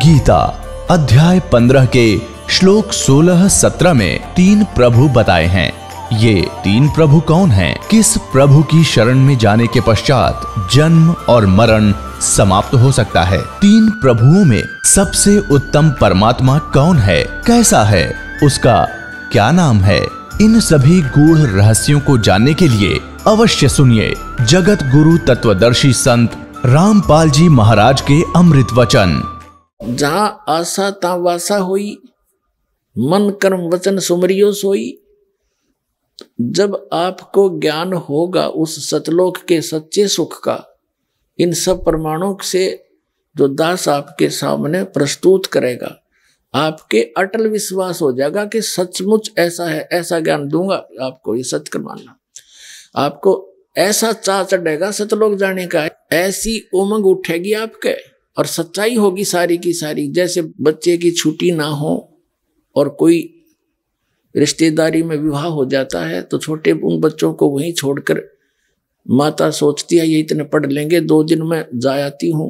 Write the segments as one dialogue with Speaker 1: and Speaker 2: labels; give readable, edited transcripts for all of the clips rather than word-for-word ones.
Speaker 1: गीता अध्याय 15 के श्लोक 16-17 में 3 प्रभु बताए हैं। ये 3 प्रभु कौन हैं? किस प्रभु की शरण में जाने के पश्चात जन्म और मरण समाप्त हो सकता है? 3 प्रभुओं में सबसे उत्तम परमात्मा कौन है? कैसा है? उसका क्या नाम है? इन सभी गूढ़ रहस्यों को जानने के लिए अवश्य सुनिए जगत गुरु तत्वदर्शी संत रामपाल जी महाराज के अमृत वचन।
Speaker 2: जहां आशा ता वासा होई, मन कर्म वचन सुमरियो सोई। जब आपको ज्ञान होगा उस सतलोक के सच्चे सुख का, इन सब प्रमाणों से जो दास आपके सामने प्रस्तुत करेगा, आपके अटल विश्वास हो जाएगा कि सचमुच ऐसा है। ऐसा ज्ञान दूंगा आपको, ये सत्य मानना। आपको ऐसा चाह चढ़ेगा सतलोक जाने का, ऐसी उमंग उठेगी आपके, और सच्चाई होगी सारी की सारी। जैसे बच्चे की छुट्टी ना हो और कोई रिश्तेदारी में विवाह हो जाता है तो छोटे उन बच्चों को वहीं छोड़कर माता सोचती है ये इतने पढ़ लेंगे, 2 दिन में जा आती हूँ।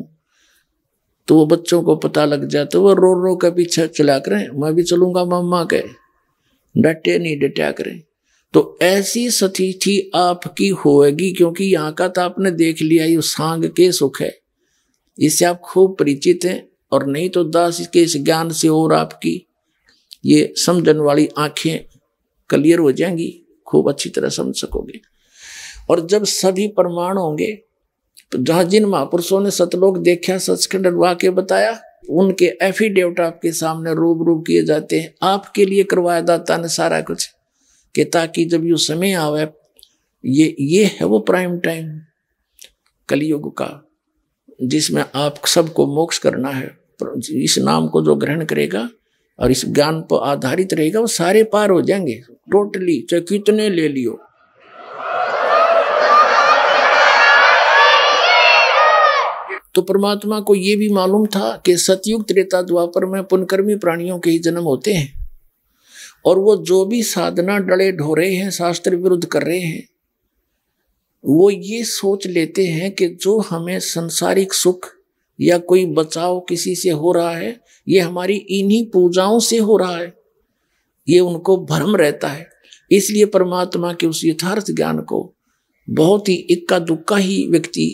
Speaker 2: तो वो बच्चों को पता लग जाता है, वो रो रो के पीछे चला करें, मैं भी चलूंगा मम्मा के, डटे नहीं डटा करें। तो ऐसी स्थिति आपकी होएगी, क्योंकि यहाँ का तो आपने देख लिया, ये सांग के सुख है, इससे आप खूब परिचित हैं। और नहीं तो दास के इस ज्ञान से और आपकी ये समझन वाली आंखें क्लियर हो जाएंगी, खूब अच्छी तरह समझ सकोगे। और जब सभी प्रमाण होंगे तो जहां जिन महापुरुषों ने सतलोक देखा, सचखंड वाक्य बताया, उनके एफिडेविट आपके सामने रूबरू किए जाते हैं। आपके लिए करवाया दाता ने सारा कुछ, कि ताकि जब ये समय आवे, ये है वो प्राइम टाइम कलयुग का, जिसमें आप सबको मोक्ष करना है। इस नाम को जो ग्रहण करेगा और इस ज्ञान पर आधारित रहेगा, वो सारे पार हो जाएंगे टोटली, चाहे कितने ले लियो। तो परमात्मा को ये भी मालूम था कि सतयुग त्रेता द्वापर में पुनकर्मी प्राणियों के ही जन्म होते हैं, और वो जो भी साधना डले ढोरे हैं, शास्त्र विरुद्ध कर रहे हैं, वो ये सोच लेते हैं कि जो हमें संसारिक सुख या कोई बचाव किसी से हो रहा है, ये हमारी इन्हीं पूजाओं से हो रहा है। ये उनको भ्रम रहता है। इसलिए परमात्मा के उस यथार्थ ज्ञान को बहुत ही इक्का दुक्का ही व्यक्ति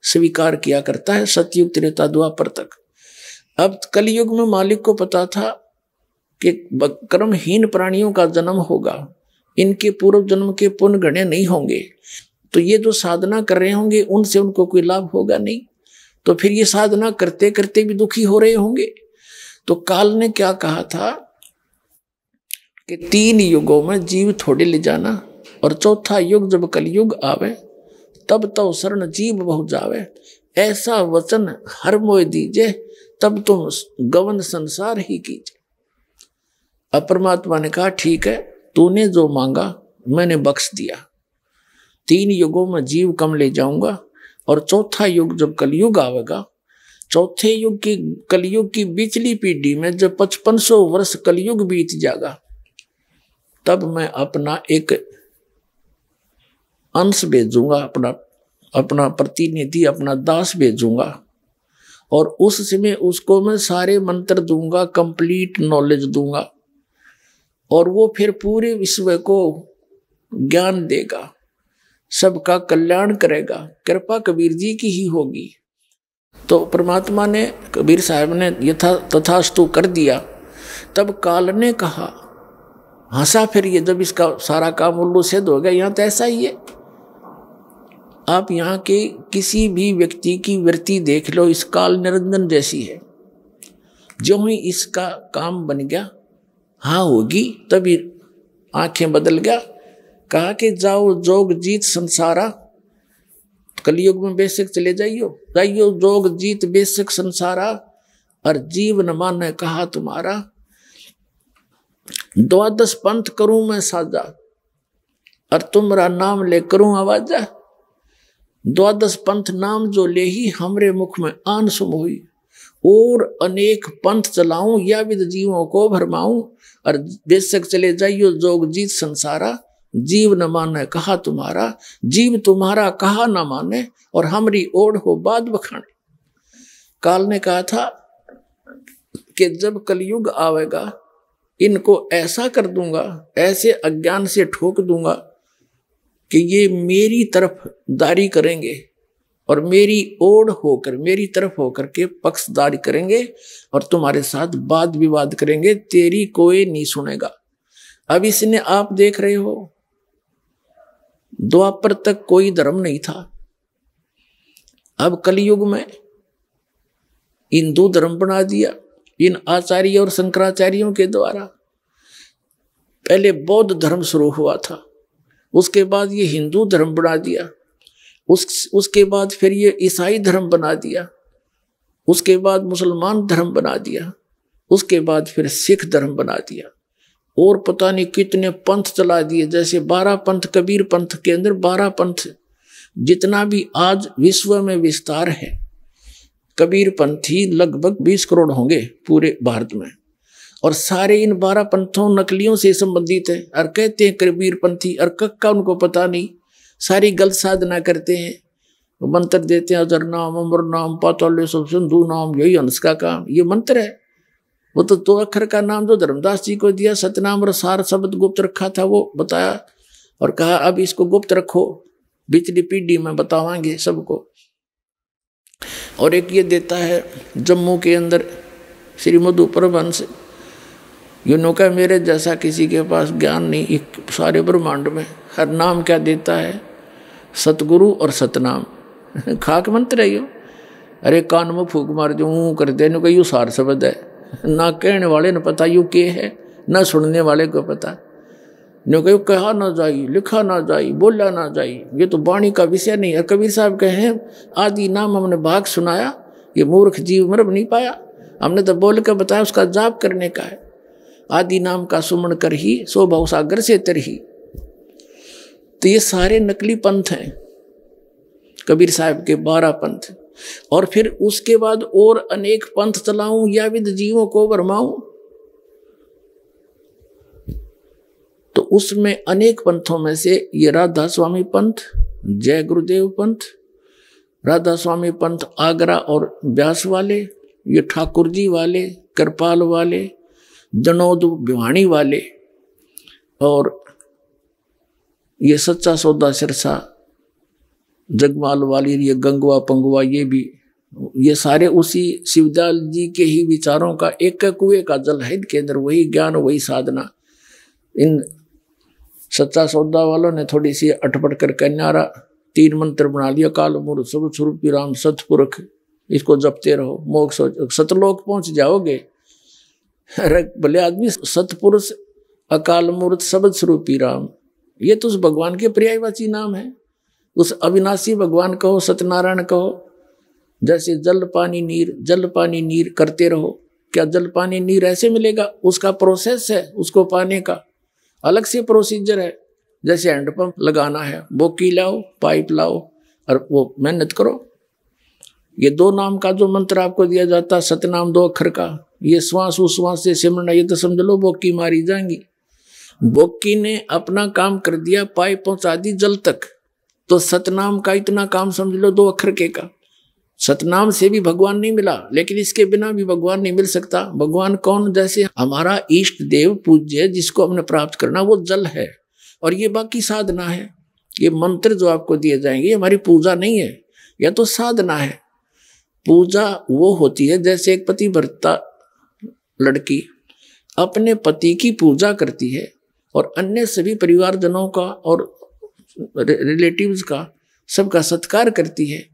Speaker 2: स्वीकार किया करता है, सतयुग त्रेता द्वापर तक। अब कलयुग में मालिक को पता था कि कर्महीन प्राणियों का जन्म होगा, इनके पूर्व जन्म के पुण्य गणे नहीं होंगे, तो ये जो साधना कर रहे होंगे उनसे उनको कोई लाभ होगा नहीं, तो फिर ये साधना करते करते भी दुखी हो रहे होंगे। तो काल ने क्या कहा था कि 3 युगों में जीव थोड़े ले जाना, और चौथा युग जब कलयुग आवे, तब तो शरण जीव बहुत जावे। ऐसा वचन हर मोय दीजे, तब तुम गवन संसार ही कीजिए। अब परमात्मा ने कहा ठीक है, तूने जो मांगा मैंने बख्श दिया। 3 युगों में जीव कम ले जाऊंगा, और चौथा युग जब कलयुग आवेगा, चौथे युग की कलयुग की बिचली पीढ़ी में जब 5500 वर्ष कलयुग बीत जाएगा, तब मैं अपना एक अंश भेजूंगा, अपना प्रतिनिधि, अपना दास भेजूंगा, और उस समय उसको मैं सारे मंत्र दूंगा, कंप्लीट नॉलेज दूंगा, और वो फिर पूरे विश्व को ज्ञान देगा, सबका कल्याण करेगा। कृपा कबीर जी की ही होगी। तो परमात्मा ने, कबीर साहब ने तथास्तु कर दिया। तब काल ने कहा, हंसा फिर ये, जब इसका सारा काम उल्लू सिद्ध हो गया। यहाँ तो ऐसा ही है, आप यहाँ के किसी भी व्यक्ति की वृत्ति देख लो, इस काल निरंजन जैसी है। जो ही इसका काम बन गया, हाँ होगी, तभी आंखें बदल गया। कहा कि जाओ जोग जीत संसारा, कलयुग में बेशक चले जाइयो जोग जीत बेशक संसारा, और जीव न माने कहा तुम्हारा। 12 पंथ करूं मैं साजा, और तुम्हारा नाम ले करूं आवाजा। 12 पंथ नाम जो ले ही हमरे मुख में आन सुम हुई, और अनेक पंथ चलाऊं या विद जीवों को भरमाऊं, और बेशक चले जाइयो जोग जीत संसारा। जीव न माने कहा तुम्हारा, जीव तुम्हारा कहा न माने, और हमरी ओढ़ हो बाद बखाने। काल ने कहा था कि जब कलयुग आवेगा इनको ऐसा कर दूंगा, ऐसे अज्ञान से ठोक दूंगा कि ये मेरी तरफ दारी करेंगे और मेरी ओर होकर, मेरी तरफ होकर के पक्षदारी करेंगे और तुम्हारे साथ वाद विवाद करेंगे, तेरी कोई नहीं सुनेगा। अब इसने आप देख रहे हो, द्वापर तक कोई धर्म नहीं था, अब कलयुग में हिंदू धर्म बना दिया इन आचार्य और शंकराचार्यों के द्वारा। पहले बौद्ध धर्म शुरू हुआ था, उसके बाद ये हिंदू धर्म बना दिया, उसके बाद फिर ये ईसाई धर्म बना दिया, उसके बाद मुसलमान धर्म बना दिया, उसके बाद फिर सिख धर्म बना दिया और पता नहीं कितने पंथ चला दिए। जैसे 12 पंथ, कबीर पंथ के अंदर 12 पंथ, जितना भी आज विश्व में विस्तार है, कबीर पंथी लगभग 20 करोड़ होंगे पूरे भारत में, और सारे इन 12 पंथों नकलियों से संबंधित है और कहते हैं कबीर पंथी, और कक्का उनको पता नहीं, सारी गलत साधना करते हैं, मंत्र देते हैं अजर नाम, अमर नाम, पाताल सब सिंधु नाम, यही हंस का काम, ये मंत्र है। वो तो 2 अक्षर का नाम जो धर्मदास जी को दिया, सतनाम और सार शब्द गुप्त रखा था, वो बताया और कहा अब इसको गुप्त रखो, पिछली पीढ़ी में बतावांगे सबको। और एक ये देता है जम्मू के अंदर श्री मधु परमहंस, यूँ का मेरे जैसा किसी के पास ज्ञान नहीं एक सारे ब्रह्मांड में। हर नाम क्या देता है, सतगुरु और सतनाम, खाक मंत्र है यो। अरे कान में फूक मार जो ऊँ कर दे, यूँ यू सार शब्द है, ना कहने वाले ने पता यू के है, ना सुनने वाले को पता। नो कहो कहा ना जाई, लिखा ना जाई, बोला ना जाई, ये तो वाणी का विषय नहीं है। कबीर साहब कहे आदि नाम हमने भाग सुनाया, ये मूर्ख जीव मर नहीं पाया, हमने तो बोल कर बताया, उसका जाप करने का है। आदि नाम का सुमन कर ही सो भव सागर से तरही। तो ये सारे नकली पंथ हैं, कबीर साहब के 12 पंथ। और फिर उसके बाद और अनेक पंथ चलाऊं या विद जीवों को भरमाऊं, तो उसमें अनेक पंथों में से ये राधा स्वामी पंथ, जय गुरुदेव पंथ, राधा स्वामी पंथ आगरा और व्यास वाले, ये ठाकुर जी वाले, कृपाल वाले, जनोद भिवाणी वाले, और ये सच्चा सौदा सिरसा जगमाल वाली, ये गंगवा पंगवा, ये भी, ये सारे उसी शिवदयाल जी के ही विचारों का एक कुएं का जल है इनके अंदर, वही ज्ञान वही साधना। इन सच्चा सौदा वालों ने थोड़ी सी अटपट कर कन्यारा 3 मंत्र बना लिया, काल मूर्त सब स्वरूपी राम सतपुरख, इसको जपते रहो मोक्ष सतलोक पहुंच जाओगे। अरे भले आदमी, सतपुरुष, अकाल मूर्त, शब्द स्वरूपी राम, ये तो उस भगवान के पर्यायवाची नाम है। उस अविनाशी भगवान कहो, सत्यनारायण कहो। जैसे जल पानी नीर, जल पानी नीर करते रहो। क्या जल पानी नीर ऐसे मिलेगा? उसका प्रोसेस है, उसको पाने का अलग से प्रोसीजर है। जैसे हैंडपंप लगाना है, बोकी लाओ, पाइप लाओ और वो मेहनत करो। ये 2 नाम का जो मंत्र आपको दिया जाता है, सतनाम 2 अक्षर का, ये श्वास उश्वास से सिमरना, ये तो समझ लो बोकी मारी जाएंगी। बोकी ने अपना काम कर दिया, पाइप पहुंचा दी जल तक, तो सतनाम का इतना काम समझ लो 2 अक्षर के का। सतनाम से भी भगवान नहीं मिला, लेकिन इसके बिना भी भगवान नहीं मिल सकता। भगवान कौन? जैसे हमारा इष्ट देव पूज्य जिसको हमने प्राप्त करना, वो जल है और ये बाकी साधना है। ये मंत्र जो आपको दिए जाएंगे, ये हमारी पूजा नहीं है, यह तो साधना है। पूजा वो होती है जैसे एक पतिव्रता लड़की अपने पति की पूजा करती है और अन्य सभी परिवारजनों का और रिलेटिव्स का सबका सत्कार करती है।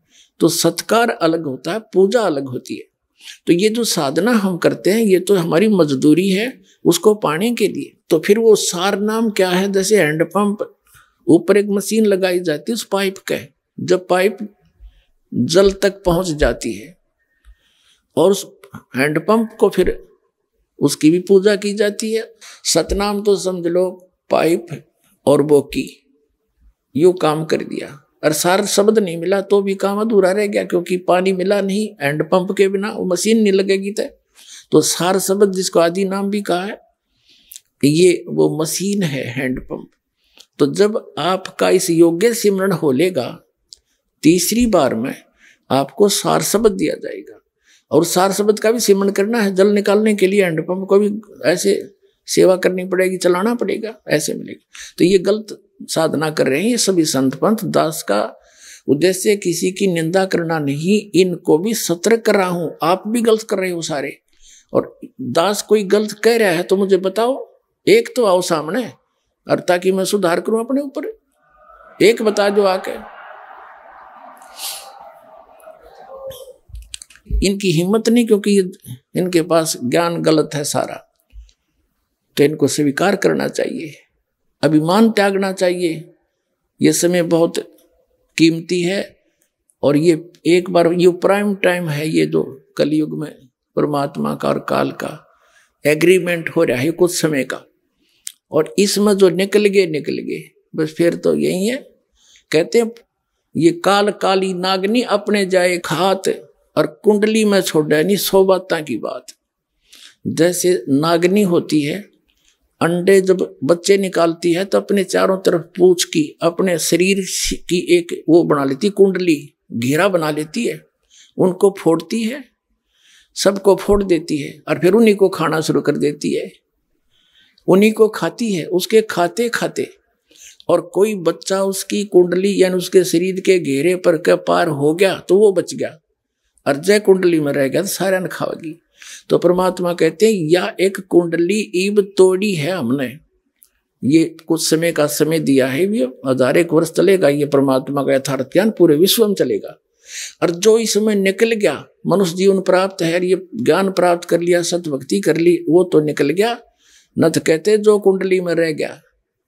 Speaker 2: तो सत्कार अलग होता है, पूजा अलग होती है। तो ये जो साधना हम करते हैं, ये तो हमारी मजदूरी है उसको पाने के लिए। तो फिर वो सार नाम क्या है? जैसे हैंडपंप, ऊपर एक मशीन लगाई जाती है उस पाइप का, जब पाइप जल तक पहुंच जाती है और उस हैंडपंप को फिर उसकी भी पूजा की जाती है। सतनाम तो समझ लो पाइप और बोकी, यूं काम कर दिया। और सार शब्द नहीं मिला तो भी काम अधूरा रह गया, क्योंकि पानी मिला नहीं, हैंडपंप के बिना वो मशीन नहीं लगेगी। तो सार शब्द जिसको आदि नाम भी कहा है, ये वो मशीन है हैंडपंप। तो जब आपका इस योग्य सिमरण हो लेगा, तीसरी बार में आपको सार शब्द दिया जाएगा और सार शब्द का भी सेवन करना है। जल निकालने के लिए हैंडपंप को भी ऐसे सेवा करनी पड़ेगी, चलाना पड़ेगा, ऐसे मिलेगा। तो ये गलत साधना कर रहे हैं ये सभी संत पंथ। दास का उद्देश्य किसी की निंदा करना नहीं, इनको भी सतर्क कर रहा हूं। आप भी गलत कर रहे हो सारे, और दास कोई गलत कह रहा है तो मुझे बताओ, एक तो आओ सामने, और ताकि मैं सुधार करूं अपने ऊपर। एक बता दो आके। इनकी हिम्मत नहीं, क्योंकि इनके पास ज्ञान गलत है सारा, तो इनको स्वीकार करना चाहिए, अभिमान त्यागना चाहिए। ये समय बहुत कीमती है, और ये एक बार ये प्राइम टाइम है, ये दो कलयुग में परमात्मा का और काल का एग्रीमेंट हो रहा है कुछ समय का, और इसमें जो निकल गए बस फिर तो यही है। कहते हैं ये काल काली नागनी अपने जाए खात, और कुंडली में छोड़ा नहीं 100 बातें की बात। जैसे नागनी होती है, अंडे जब बच्चे निकालती है तो अपने चारों तरफ पूंछ की अपने शरीर की एक वो बना लेती, कुंडली घेरा बना लेती है, उनको फोड़ती है, सबको फोड़ देती है, और फिर उन्हीं को खाना शुरू कर देती है, उन्हीं को खाती है। उसके खाते खाते और कोई बच्चा उसकी कुंडली यानी उसके शरीर के घेरे पर के पार हो गया तो वो बच गया, और जय कुंडली में रह गया तो सारा न खावेगी। तो परमात्मा कहते हैं यह एक कुंडली ईब तोड़ी है हमने, ये कुछ समय का समय दिया है, ये 1000 वर्ष चलेगा। ये परमात्मा का यथार्थ ज्ञान पूरे विश्व में चलेगा। और जो इसमें निकल गया, मनुष्य जीवन प्राप्त है, ये ज्ञान प्राप्त कर लिया, सतभक्ति कर ली, वो तो निकल गया। न तो कहते जो कुंडली में रह गया,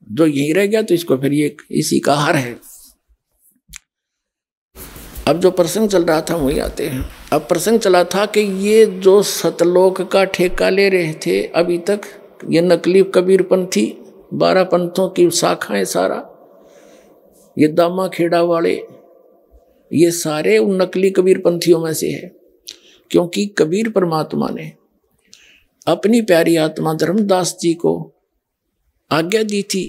Speaker 2: जो यहीं रह गया तो इसको फिर ये इसी का हार है। अब जो प्रसंग चल रहा था वही आते हैं। अब प्रसंग चला था कि ये जो सतलोक का ठेका ले रहे थे अभी तक, ये नकली कबीर पंथी 12 पंथों की शाखाएं, सारा ये दामा खेड़ा वाले, ये सारे उन नकली कबीर पंथियों में से है। क्योंकि कबीर परमात्मा ने अपनी प्यारी आत्मा धर्मदास जी को आज्ञा दी थी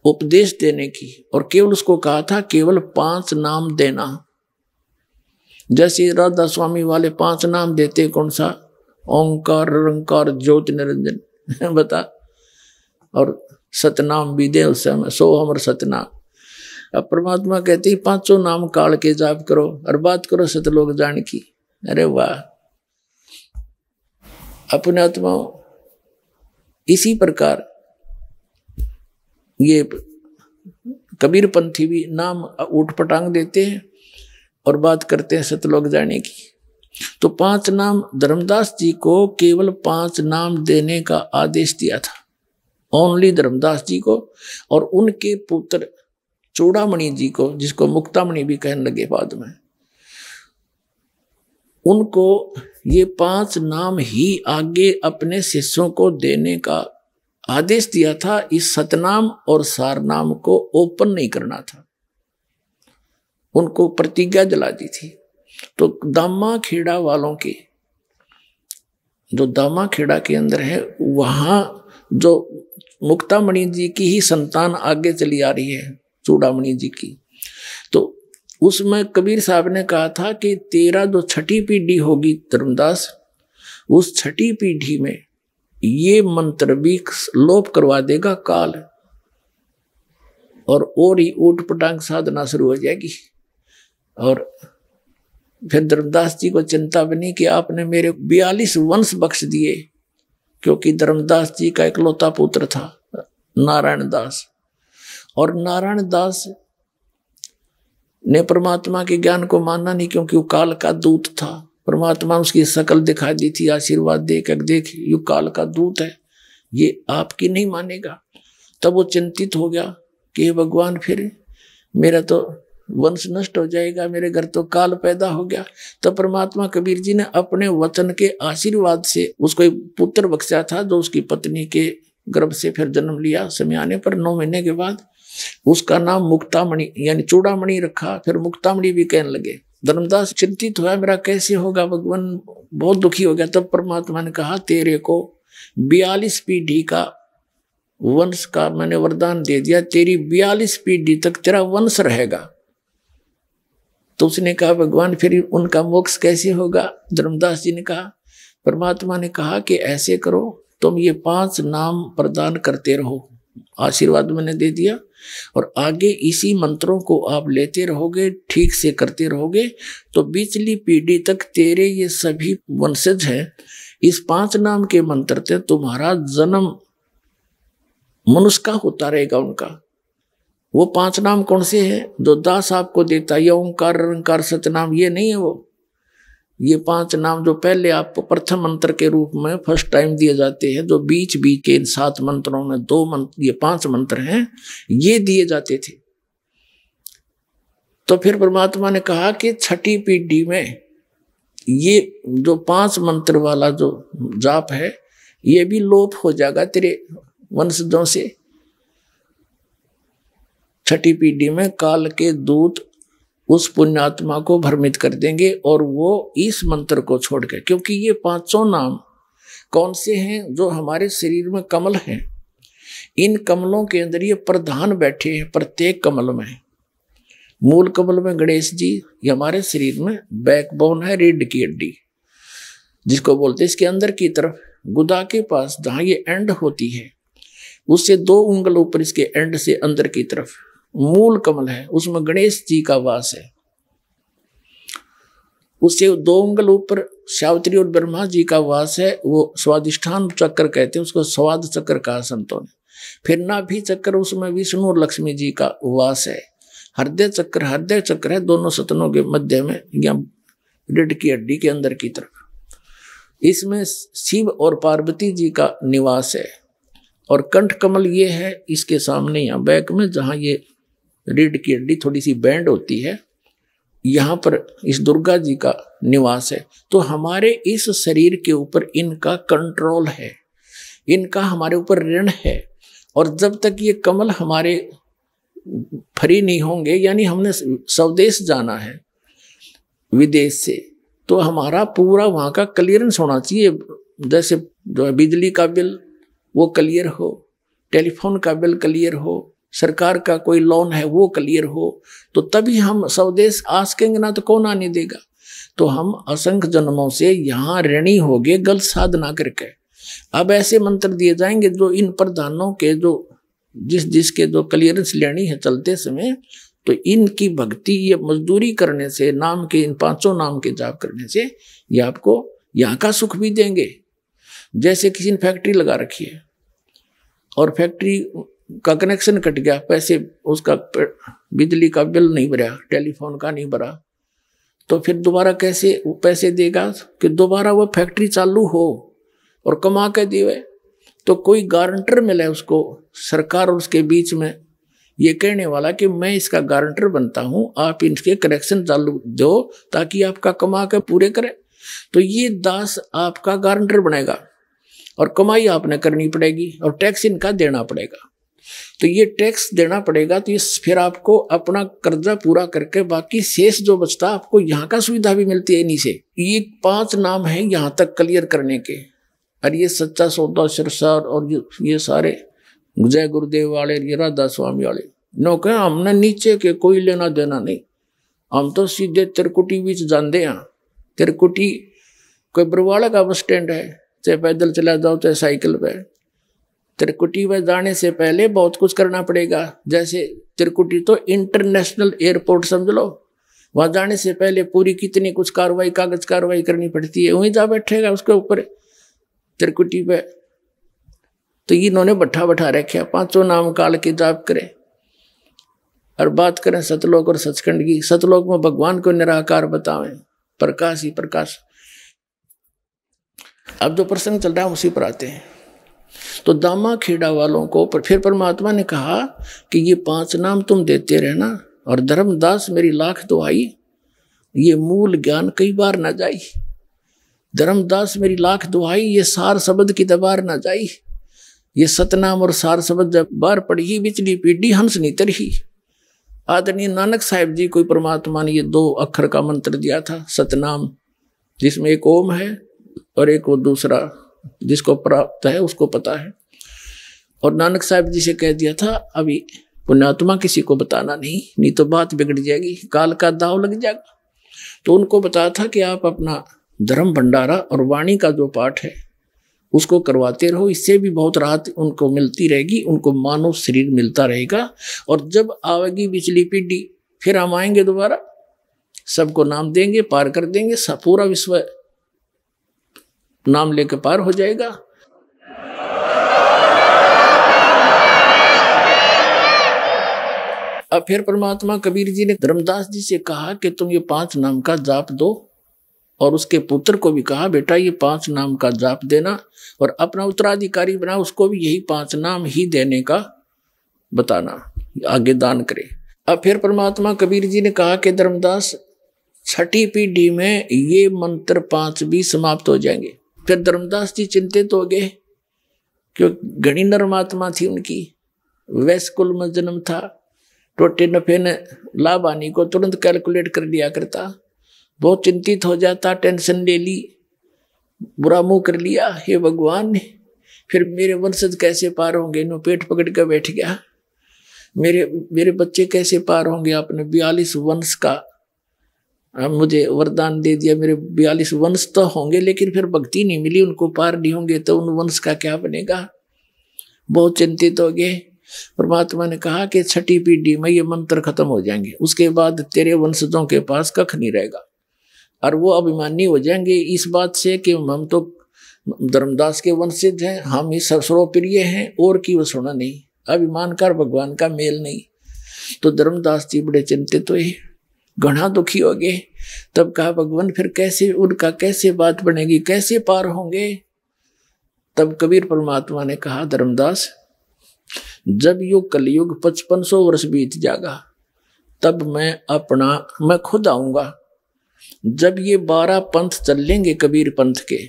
Speaker 2: उपदेश देने की, और केवल उसको कहा था केवल 5 नाम देना। जैसे राधा स्वामी वाले 5 नाम देते, कौन सा? ओंकार, निरंकार, ज्योति निरंजन बता, और सतनाम भी दे उस समय, सो हमर सतनाम। अब परमात्मा कहते 5 नाम काल के जाप करो और बात करो सतलोक जान की। अरे वाह! अपने आत्मा इसी प्रकार ये कबीर पंथी भी नाम उठ पटांग देते हैं और बात करते हैं सतलोक जाने की। तो 5 नाम धर्मदास जी को केवल 5 नाम देने का आदेश दिया था, ओनली धर्मदास जी को, और उनके पुत्र चूड़ामणि जी को, जिसको मुक्तामणि भी कहने लगे बाद में, उनको ये 5 नाम ही आगे अपने शिष्यों को देने का आदेश दिया था। इस सतनाम और सारनाम को ओपन नहीं करना था, उनको प्रतिज्ञा दिला दी थी। तो दामा खेड़ा वालों के, जो दामा खेड़ा के अंदर है, वहां जो मुक्तामणि जी की ही संतान आगे चली आ रही है, चूड़ामणि जी की, तो उसमें कबीर साहब ने कहा था कि तेरा जो 6ठी पीढ़ी होगी धर्मदास, उस 6ठी पीढ़ी में ये मंत्र भी लोप करवा देगा काल, और ही ऊट पटांग साधना शुरू हो जाएगी। और फिर धर्मदास जी को चिंता बनी कि आपने मेरे 42 वंश बख्श दिए, क्योंकि धर्मदास जी का इकलौता पुत्र था नारायण दास, और नारायण दास ने परमात्मा के ज्ञान को माना नहीं, क्योंकि वो काल का दूत था। परमात्मा उसकी शकल दिखा दी थी, आशीर्वाद देख यू काल का दूत है, ये आपकी नहीं मानेगा। तब वो चिंतित हो गया कि भगवान फिर मेरा तो वंश नष्ट हो जाएगा, मेरे घर तो काल पैदा हो गया। तब परमात्मा कबीर जी ने अपने वचन के आशीर्वाद से उसको एक पुत्र बख्शा था, जो उसकी पत्नी के गर्भ से फिर जन्म लिया। समय आने पर 9 महीने के बाद उसका नाम मुक्तामणि यानी चूड़ामणि रखा। फिर मुक्तामणि भी कहने लगे। धर्मदास चिंतित हुआ, मेरा कैसे होगा भगवान, बहुत दुखी हो गया। तब परमात्मा ने कहा तेरे को 42 पीढ़ी का वंश का मैंने वरदान दे दिया, तेरी 42 पीढ़ी तक तेरा वंश रहेगा। तो उसने कहा भगवान फिर उनका मोक्ष कैसे होगा? धर्मदास जी ने कहा, परमात्मा ने कहा कि ऐसे करो, तुम ये 5 नाम प्रदान करते रहो। आशीर्वाद मैंने दे दिया और आगे इसी मंत्रों को आप लेते रहोगे, ठीक से करते रहोगे, तो पिछली पीढ़ी तक तेरे ये सभी वंशज हैं, इस 5 नाम के मंत्र से तुम्हारा जन्म मनुष्य का होता रहेगा उनका। वो 5 नाम कौन से हैं जो दास आपको देता है? ओंकार, निरंकार, सतनाम, ये नहीं है वो। ये 5 नाम जो पहले आपको प्रथम मंत्र के रूप में फर्स्ट टाइम दिए जाते हैं, जो बीच बीच के इन 7 मंत्रों में 2 मंत्र, ये 5 मंत्र हैं, ये दिए जाते थे। तो फिर परमात्मा ने कहा कि छठी पीढ़ी में ये जो 5 मंत्र वाला जो जाप है, ये भी लोप हो जाएगा तेरे वंशजों से। छठी पीढ़ी में काल के दूत उस पुण्यात्मा को भ्रमित कर देंगे और वो इस मंत्र को छोड़ के, क्योंकि ये 5 नाम कौन से हैं? जो हमारे शरीर में कमल हैं, इन कमलों के अंदर ये प्रधान बैठे हैं। प्रत्येक कमल में, मूल कमल में गणेश जी, ये हमारे शरीर में बैकबोन है, रीढ़ की हड्डी जिसको बोलते हैं। इसके अंदर की तरफ गुदा के पास जहां ये एंड होती है, उससे 2 उंगल ऊपर इसके एंड से अंदर की तरफ मूल कमल है, उसमें गणेश जी का वास है। उससे 2 उंगल ऊपर सावित्री और ब्रह्मा जी का वास है। वो स्वादिष्ठान चक्र कहते हैं उसको, स्वाद चक्र कहा संतों ने। फिर नाभि चक्र, उसमें विष्णु और लक्ष्मी जी का वास है। हृदय चक्र है दोनों सतनों के मध्य में, या रीढ़ की हड्डी के अंदर की तरफ। इसमें शिव और पार्वती जी का निवास है। और कंठ कमल ये है इसके सामने, यहाँ बैक में, जहाँ ये रीढ़ की हड्डी थोड़ी सी बैंड होती है, यहाँ पर इस दुर्गा जी का निवास है। तो हमारे इस शरीर के ऊपर इनका कंट्रोल है, इनका हमारे ऊपर ऋण है। और जब तक ये कमल हमारे फ्री नहीं होंगे, यानी हमने स्वदेश जाना है विदेश से, तो हमारा पूरा वहाँ का क्लियरेंस होना चाहिए। जैसे जो है बिजली का बिल वो क्लियर हो, टेलीफोन का बिल क्लियर हो, सरकार का कोई लोन है वो क्लियर हो, तो तभी हम स्वदेश आ सकेंगे, ना तो कौन आने देगा। तो हम असंख्य जन्मों से यहाँ ऋणी हो गए गलत साधना करके। अब ऐसे मंत्र दिए जाएंगे जो इन प्रधानों के जो जिसके जो क्लियरेंस लेनी है चलते समय, तो इनकी भक्ति, ये मजदूरी करने से, नाम के इन 5 नाम के जाप करने से ये आपको यहाँ का सुख भी देंगे। जैसे किसी ने फैक्ट्री लगा रखी है और फैक्ट्री का कनेक्शन कट गया, पैसे उसका बिजली का बिल नहीं भरा, टेलीफोन का नहीं भरा, तो फिर दोबारा कैसे वो पैसे देगा कि दोबारा वो फैक्ट्री चालू हो और कमा के देवे? तो कोई गारंटर मिले उसको, सरकार और उसके बीच में ये कहने वाला कि मैं इसका गारंटर बनता हूं, आप इनके कनेक्शन चालू दो ताकि आपका कमा के पूरे करे। तो ये दास आपका गारंटर बनेगा और कमाई आपने करनी पड़ेगी और टैक्स इनका देना पड़ेगा। तो ये टैक्स देना पड़ेगा, तो ये फिर आपको अपना कर्जा पूरा करके बाकी शेष जो बचता आपको यहाँ का सुविधा भी मिलती है इन्हीं से। ये 5 नाम है यहाँ तक क्लियर करने के। और ये सच्चा सौदा सिरसार और ये सारे जय गुरुदेव वाले, ये राधा स्वामी वाले नो कह हमने नीचे के कोई लेना देना नहीं, हम तो सीधे तिरकुटी बीच जानते हैं। तिरकुटी कोई बरवाड़ा का बस स्टैंड है, चाहे पैदल चला जाओ चाहे साइकिल पे। तिरकुटी में जाने से पहले बहुत कुछ करना पड़ेगा। जैसे तिरकुटी तो इंटरनेशनल एयरपोर्ट समझ लो, वहां जाने से पहले पूरी कितनी कुछ कार्रवाई, कागज कार्रवाई करनी पड़ती है। वहीं जा बैठेगा उसके ऊपर तिरकुटी पे, तो इन्होंने बैठा रखे 5 नाम काल के जाप करें। और बात करें सतलोक और सचखंड की, सतलोक में भगवान को निराकार बतावें, प्रकाश ही प्रकाश। अब जो प्रसंग चल रहा है उसी पर आते हैं। तो दामा खेड़ा वालों को फिर परमात्मा ने कहा कि ये 5 नाम तुम देते रहना, और धर्मदास मेरी लाख दुआई, ये मूल ज्ञान कई बार ना जाई। धर्मदास मेरी लाख दुआई, ये सार शब्द की दबार ना जाई। ये सतनाम और सार शब्द जब बार पढ़ी, बिचली पीढ़ी हंस नहीं तरही। आदरणीय नानक साहिब जी को परमात्मा ने ये 2 अक्षर का मंत्र दिया था, सतनाम, जिसमें एक ओम है और एक वो दूसरा जिसको प्राप्त है उसको पता है। और नानक साहिब जी से कह दिया था अभी पुण्यात्मा किसी को बताना नहीं तो बात बिगड़ जाएगी, काल का दाव लग जाएगा। तो उनको बताया था कि आप अपना धर्म भंडारा और वाणी का जो पाठ है उसको करवाते रहो, इससे भी बहुत राहत उनको मिलती रहेगी, उनको मानव शरीर मिलता रहेगा। और जब आवेगी पिछली पीढ़ी फिर हम आएंगे दोबारा, सबको नाम देंगे, पार कर देंगे, सब पूरा विश्व नाम लेकर पार हो जाएगा। अब फिर परमात्मा कबीर जी ने धर्मदास जी से कहा कि तुम ये 5 नाम का जाप दो, और उसके पुत्र को भी कहा बेटा ये 5 नाम का जाप देना, और अपना उत्तराधिकारी बना उसको भी यही 5 नाम ही देने का बताना, आगे दान करे। अब फिर परमात्मा कबीर जी ने कहा कि धर्मदास 6ठी पीढ़ी में ये मंत्र 5 भी समाप्त हो जाएंगे। फिर धर्मदास जी चिंतित हो गए, क्योंकि घनी नरमात्मा थी उनकी, वैश्य कुल में जन्म था, टोटे नफे ने लाभ हानि को तुरंत कैलकुलेट कर लिया करता, बहुत चिंतित हो जाता, टेंशन ले ली, बुरा मुंह कर लिया, हे भगवान फिर मेरे वंशज कैसे पार होंगे, इन्हों पेट पकड़ कर बैठ गया, मेरे बच्चे कैसे पार होंगे, आपने 42 वंश का मुझे वरदान दे दिया, मेरे 42 वंश तो होंगे लेकिन फिर भक्ति नहीं मिली, उनको पार नहीं होंगे तो उन वंश का क्या बनेगा। बहुत चिंतित हो गए। परमात्मा ने कहा कि 6ठी पीढ़ी में ये मंत्र खत्म हो जाएंगे, उसके बाद तेरे वंशजों के पास कख नहीं रहेगा, और वो अभिमानी हो जाएंगे इस बात से कि हम तो धर्मदास के वंशज हैं, हम ही सर्वप्रिय हैं, और की वो सुना नहीं, अभिमान का भगवान का मेल नहीं। तो धर्मदास जी बड़े चिंतित हुए, घना दुखी हो गए। तब कहा भगवान फिर कैसे उनका कैसे बात बनेगी, कैसे पार होंगे। तब कबीर परमात्मा ने कहा धर्मदास जब युग कलयुग 5500 वर्ष बीत जाएगा तब मैं खुद आऊंगा। जब ये 12 पंथ चल लेंगे कबीर पंथ के,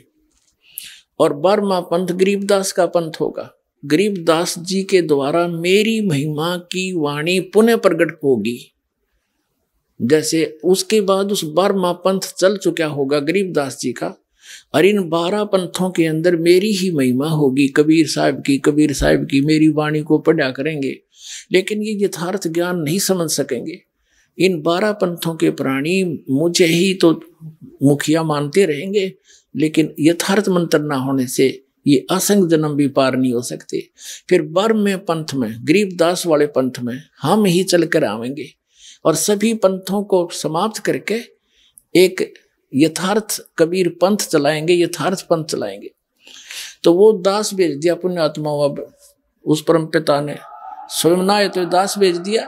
Speaker 2: और 12वां पंथ गरीबदास का पंथ होगा, गरीबदास जी के द्वारा मेरी महिमा की वाणी पुनः प्रकट होगी। जैसे उसके बाद उस 12वां पंथ चल चुका होगा गरीबदास जी का, और इन 12 पंथों के अंदर मेरी ही महिमा होगी, कबीर साहब की मेरी वाणी को पढ़ा करेंगे, लेकिन ये यथार्थ ज्ञान नहीं समझ सकेंगे। इन 12 पंथों के प्राणी मुझे ही तो मुखिया मानते रहेंगे, लेकिन यथार्थ मंत्र ना होने से ये असंग जन्म भी पार नहीं हो सकते। फिर 12वें पंथ में, गरीबदास वाले पंथ में हम ही चलकर आवेंगे, और सभी पंथों को समाप्त करके एक यथार्थ कबीर पंथ चलाएंगे, यथार्थ पंथ चलाएंगे। तो वो दास भेज दिया पुण्यात्मा, अब उस परम पिता ने स्वयं ना तो दास भेज दिया।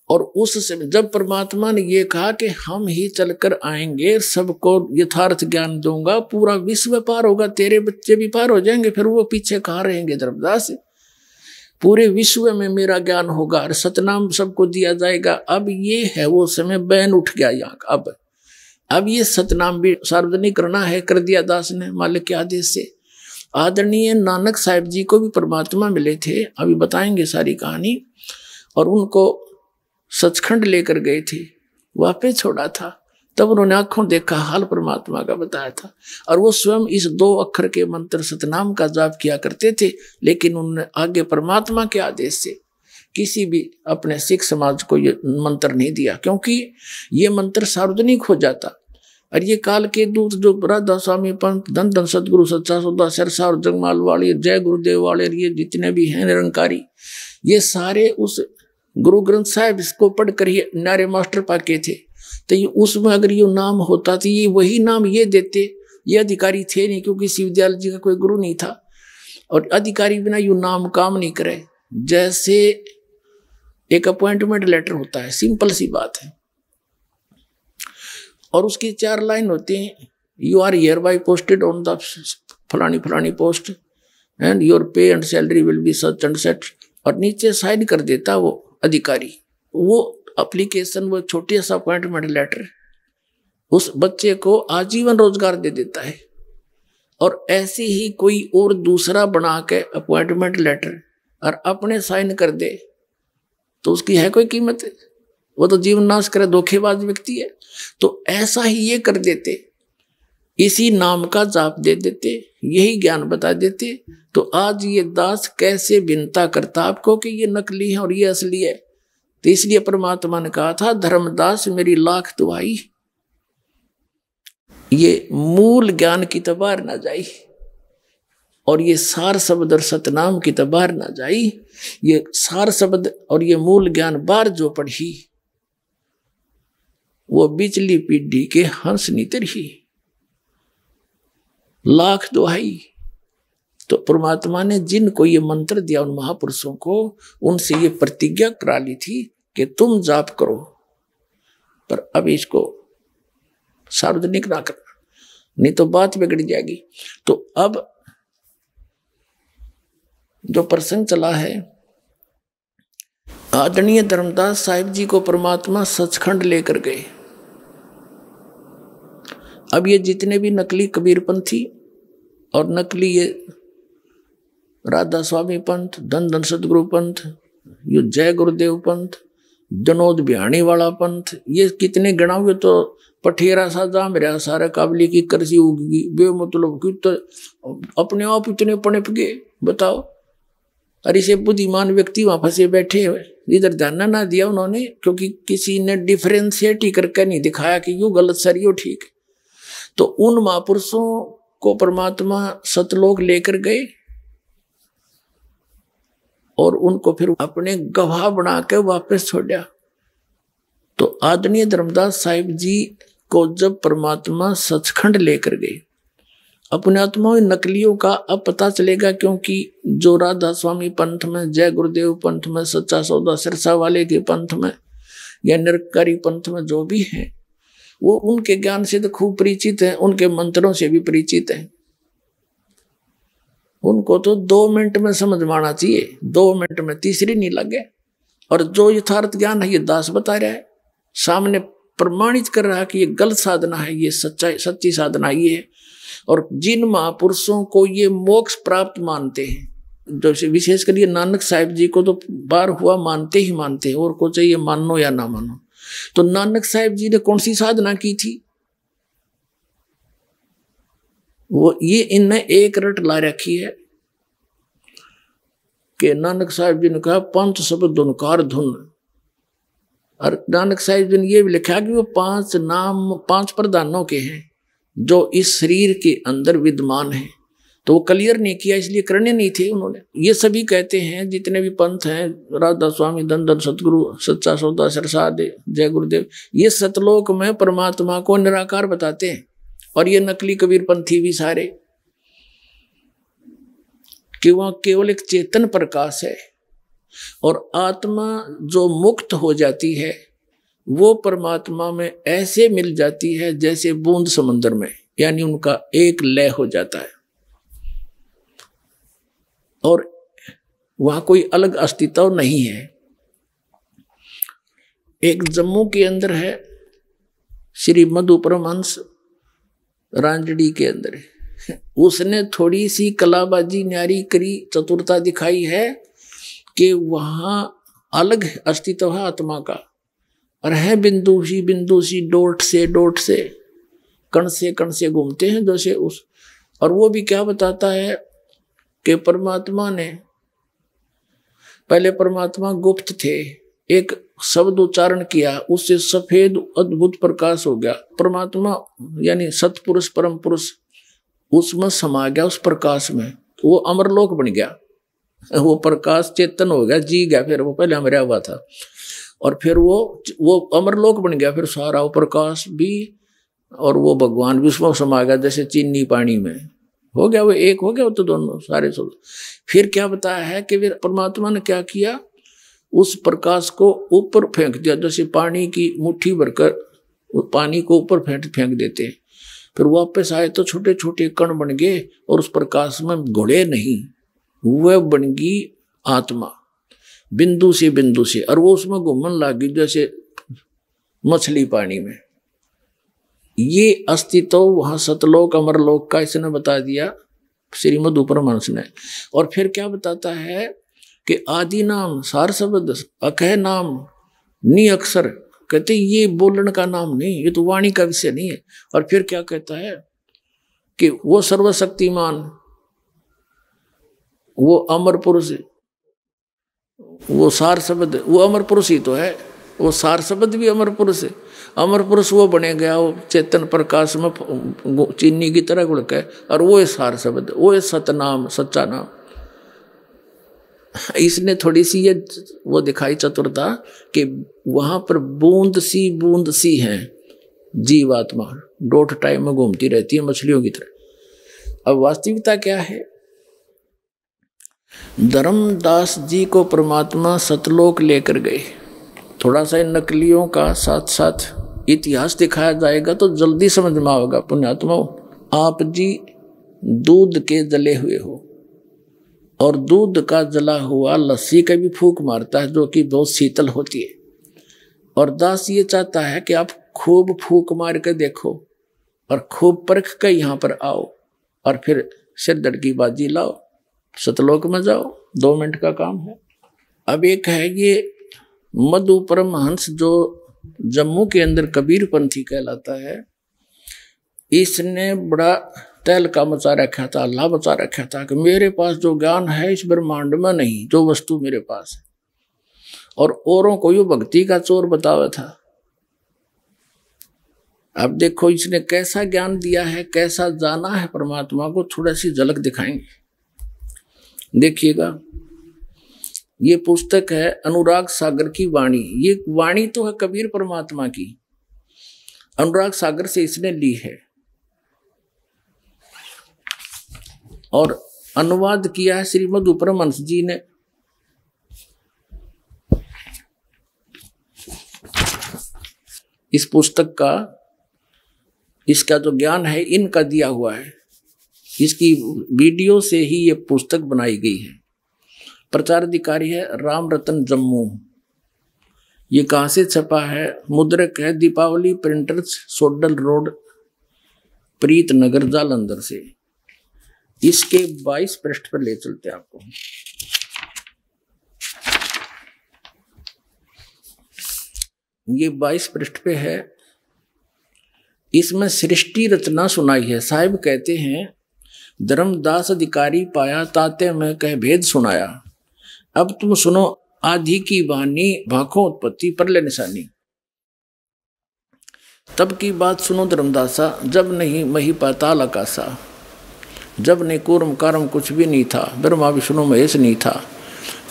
Speaker 2: और उस समय जब परमात्मा ने ये कहा कि हम ही चलकर आएंगे, सबको यथार्थ ज्ञान दूंगा, पूरा विश्व पार होगा, तेरे बच्चे भी पार हो जाएंगे, फिर वो पीछे कहाँ रहेंगे धर्मदास, पूरे विश्व में मेरा ज्ञान होगा और सतनाम सबको दिया जाएगा। अब ये है वो समय, बैन उठ गया यहाँ का। अब ये सतनाम भी सार्वजनिक करना है, कर दिया दास ने मालिक के आदेश से। आदरणीय नानक साहिब जी को भी परमात्मा मिले थे, अभी बताएंगे सारी कहानी, और उनको सचखंड लेकर गए थे, वापस छोड़ा था, तब उन्होंने आंखों देखा हाल परमात्मा का बताया था, और वो स्वयं इस 2 अक्षर के मंत्र सतनाम का जाप किया करते थे, लेकिन उन्होंने आगे परमात्मा के आदेश से किसी भी अपने सिख समाज को ये मंत्र नहीं दिया, क्योंकि ये मंत्र सार्वजनिक हो जाता। और ये काल के दूत जो राधा स्वामी पंत, धन धन सदगुरु सच्चा सौदा, सरसा और जगमाल वाले, जय गुरुदेव वाले, ये जितने भी हैं निरंकारी, ये सारे उस गुरु ग्रंथ साहिब इसको पढ़कर ही नारे मास्टर पाके थे। तो ये उसमें अगर ये नाम होता तो ये वही नाम ये देते, ये अधिकारी थे नहीं, क्योंकि शिवदयाल जी का कोई गुरु नहीं था, और अधिकारी बिना यू नाम काम नहीं करे। जैसे एक अपॉइंटमेंट लेटर होता है, सिंपल सी बात है, और उसकी 4 लाइन होती हैं, you are hereby posted on the फलानी फलानी post and your pay and salary will be such and set, और नीचे साइन कर देता वो अधिकारी। वो एप्लीकेशन, वो छोटे सा अपॉइंटमेंट लेटर उस बच्चे को आजीवन रोजगार दे देता है। और ऐसे ही कोई और दूसरा बना के अपॉइंटमेंट लेटर और अपने साइन कर दे तो उसकी है कोई कीमत? वो तो जीवन नाश करे, धोखेबाज व्यक्ति है। तो ऐसा ही ये कर देते, इसी नाम का जाप दे देते, यही ज्ञान बता देते, तो आज ये दास कैसे विनता करता आपको कि ये नकली है और ये असली है। तो इसलिए परमात्मा ने कहा था, धर्मदास मेरी लाख दुआई, ये मूल ज्ञान की तो बाहर ना जाई, और ये सार शब्द और सतनाम की तो बाहर ना जाई। ये सार शब्द और ये मूल ज्ञान बाहर जो पढ़ी, वो बिचली पीढ़ी के हंस नितर ही, लाख दुहाई। तो परमात्मा ने जिनको ये मंत्र दिया उन महापुरुषों को, उनसे ये प्रतिज्ञा करा ली थी कि तुम जाप करो, पर अब इसको सार्वजनिक ना करना, नहीं तो बात बिगड़ जाएगी। तो अब जो प्रसंग चला है, आदरणीय धर्मदास साहिब जी को परमात्मा सचखंड लेकर गए। अब ये जितने भी नकली कबीरपंथी और नकली ये राधा स्वामी पंथ, धन धन सतगुरु पंथ, ये जय गुरुदेव पंथ, जनोद बिहाणी वाला पंथ, ये कितने गणा हुए तो पठेरा सा जाम रहा सारा काबली की करसी उगी बेमतलब की, तो अपने आप इतने पनप गए। बताओ, और इसे बुद्धिमान व्यक्ति वहां फंसे बैठे हुए, इधर ध्यान ना दिया उन्होंने, क्योंकि किसी ने डिफरेंशिएट ही करके नहीं दिखाया कि यू गलत सर यो ठीक। तो उन महापुरुषों को परमात्मा सतलोक लेकर गए और उनको फिर अपने गवाह बना के वापस छोड़ा। तो आदरणीय धर्मदास साहिब जी को जब परमात्मा सचखंड लेकर गए, अपने आत्माओं नकलियों का अब पता चलेगा, क्योंकि जो राधा स्वामी पंथ में, जय गुरुदेव पंथ में, सच्चा सौदा सिरसा वाले के पंथ में या निरकारी पंथ में जो भी हैं, वो उनके ज्ञान से तो खूब परिचित हैं, उनके मंत्रों से भी परिचित हैं। उनको तो 2 मिनट में समझ में आना चाहिए, 2 मिनट में तीसरी नहीं लगे। और जो यथार्थ ज्ञान है ये दास बता रहा है, सामने प्रमाणित कर रहा है कि ये गलत साधना है, ये सच्ची साधना ये है। और जिन महापुरुषों को ये मोक्ष प्राप्त मानते हैं, जैसे विशेषकर ये नानक साहिब जी को तो बार हुआ मानते ही मानते हैं, और को चाहिए मानो या ना मानो। तो नानक साहिब जी ने कौन सी साधना की थी, वो ये इनने एक रट ला रखी है कि नानक साहिब जी ने कहा 5 शब्द धुनकार धुन, और नानक साहिब जी ने ये भी लिखा कि वो 5 नाम 5 प्रधानों के हैं जो इस शरीर के अंदर विद्यमान है। तो वो क्लियर नहीं किया, इसलिए करने नहीं थे उन्होंने। ये सभी कहते हैं जितने भी पंथ हैं, राधा स्वामी, धन धन सतगुरु, सच्चा सौदा सिरसा, जय गुरुदेव, ये सतलोक में परमात्मा को निराकार बताते हैं। और ये नकली कबीरपंथी भी सारे, कि वह केवल एक चेतन प्रकाश है, और आत्मा जो मुक्त हो जाती है वो परमात्मा में ऐसे मिल जाती है जैसे बूंद समंदर में, यानी उनका एक लय हो जाता है, और वहां कोई अलग अस्तित्व नहीं है। एक जम्मू के अंदर है श्री मधु परमहंस, रांजड़ी के अंदर है, उसने थोड़ी सी कलाबाजी न्यारी करी, चतुरता दिखाई है कि वहां अलग अस्तित्व है आत्मा का, और है बिंदु सी डोट से कण से घूमते हैं जैसे उस। और वो भी क्या बताता है कि परमात्मा ने, पहले परमात्मा गुप्त थे, एक शब्द उच्चारण किया, उससे सफेद अद्भुत प्रकाश हो गया। परमात्मा यानी सतपुरुष परम पुरुष उसमें समा गया, उस प्रकाश में, वो अमरलोक बन गया, वो प्रकाश चेतन हो गया, जी गया। फिर वो पहले मरा हुआ था, और फिर वो अमरलोक बन गया। फिर सारा वो प्रकाश भी और वो भगवान भी उसमें समा गया, जैसे चीनी पानी में हो गया, वो एक हो गया, वो तो दोनों सारे सब। फिर क्या बताया है कि फिर परमात्मा ने क्या किया, उस प्रकाश को ऊपर फेंक दिया, जैसे पानी की मुट्ठी भरकर पानी को ऊपर फेंक देते हैं। फिर वापस आए तो छोटे छोटे कण बन गए, और उस प्रकाश में घोड़े नहीं, वह बन गई आत्मा, बिंदु से, और वो उसमें घूमने लगी जैसे मछली पानी में। ये अस्तित्व वहां सतलोक अमरलोक का इसने बता दिया श्री मधु परमहंस ने। और फिर क्या बताता है कि आदि नाम सार शब्द अकह नाम नी अक्षर, कहते ये बोलने का नाम नहीं, ये तो वाणी का विषय नहीं है। और फिर क्या कहता है कि वो सर्वशक्तिमान, वो अमर पुरुष, वो सार शब्द, वो अमर पुरुष ही तो है, वो सार शब्द भी अमर पुरुष है। अमर पुरुष वो बने गया, वो चेतन प्रकाश में चीनी की तरह गुड़ के, और वो है सार शब्द, वो है सतनाम, सच्चा नाम। इसने थोड़ी सी ये वो दिखाई चतुरता कि वहां पर बूंद सी है जीवात्मा, डोट टाइम में घूमती रहती है मछलियों की तरह। अब वास्तविकता क्या है? धर्मदास जी को परमात्मा सतलोक लेकर गए। थोड़ा सा इन नकलियों का साथ साथ इतिहास दिखाया जाएगा तो जल्दी समझ में आएगा। पुण्यात्माओं, आप जी दूध के जले हुए हो, और दूध का जला हुआ लस्सी का भी फूंक मारता है, जो कि बहुत शीतल होती है। और दास ये चाहता है कि आप खूब फूंक मार के देखो और खूब परख के यहाँ पर आओ, और फिर सिरदर्द की बाजी लाओ, सतलोक में जाओ। 2 मिनट का काम है। अब एक है ये मधु परमहंस, जो जम्मू के अंदर कबीर पंथी कहलाता है। इसने बड़ा तहलका मचा रखा था, अल्लाह मचा रखा था कि मेरे पास जो ज्ञान है इस ब्रह्मांड में नहीं, जो वस्तु मेरे पास है। और औरों को ये भक्ति का चोर बतावा था। अब देखो इसने कैसा ज्ञान दिया है, कैसा जाना है परमात्मा को, थोड़ा सी झलक दिखाएंगे। देखिएगा, ये पुस्तक है अनुराग सागर की वाणी। ये वाणी तो है कबीर परमात्मा की, अनुराग सागर से इसने ली है, और अनुवाद किया है श्री मधु परमहंस जी ने। इस पुस्तक का, इसका जो ज्ञान है इनका दिया हुआ है। इसकी वीडियो से ही ये पुस्तक बनाई गई है। प्रचार अधिकारी है राम रतन जम्मू। ये कहाँ से छपा है? मुद्रक है दीपावली प्रिंटर्स, सोडल रोड, प्रीत नगर, जालंधर से। इसके 22 पृष्ठ पर ले चलते हैं आपको। ये 22 पृष्ठ पे है। इसमें सृष्टि रचना सुनाई है। साहिब कहते हैं, धर्मदास अधिकारी पाया, ताते में कह भेद सुनाया। अब तुम सुनो आदि की वाणी, भाखों उत्पत्ति परले निशानी। तब की बात सुनो धर्मदासा, जब नहीं मही पाताल आकाशा, जब नहीं कूर्म कर्म कुछ भी नहीं था, ब्रह्मा विष्णु महेश नहीं था।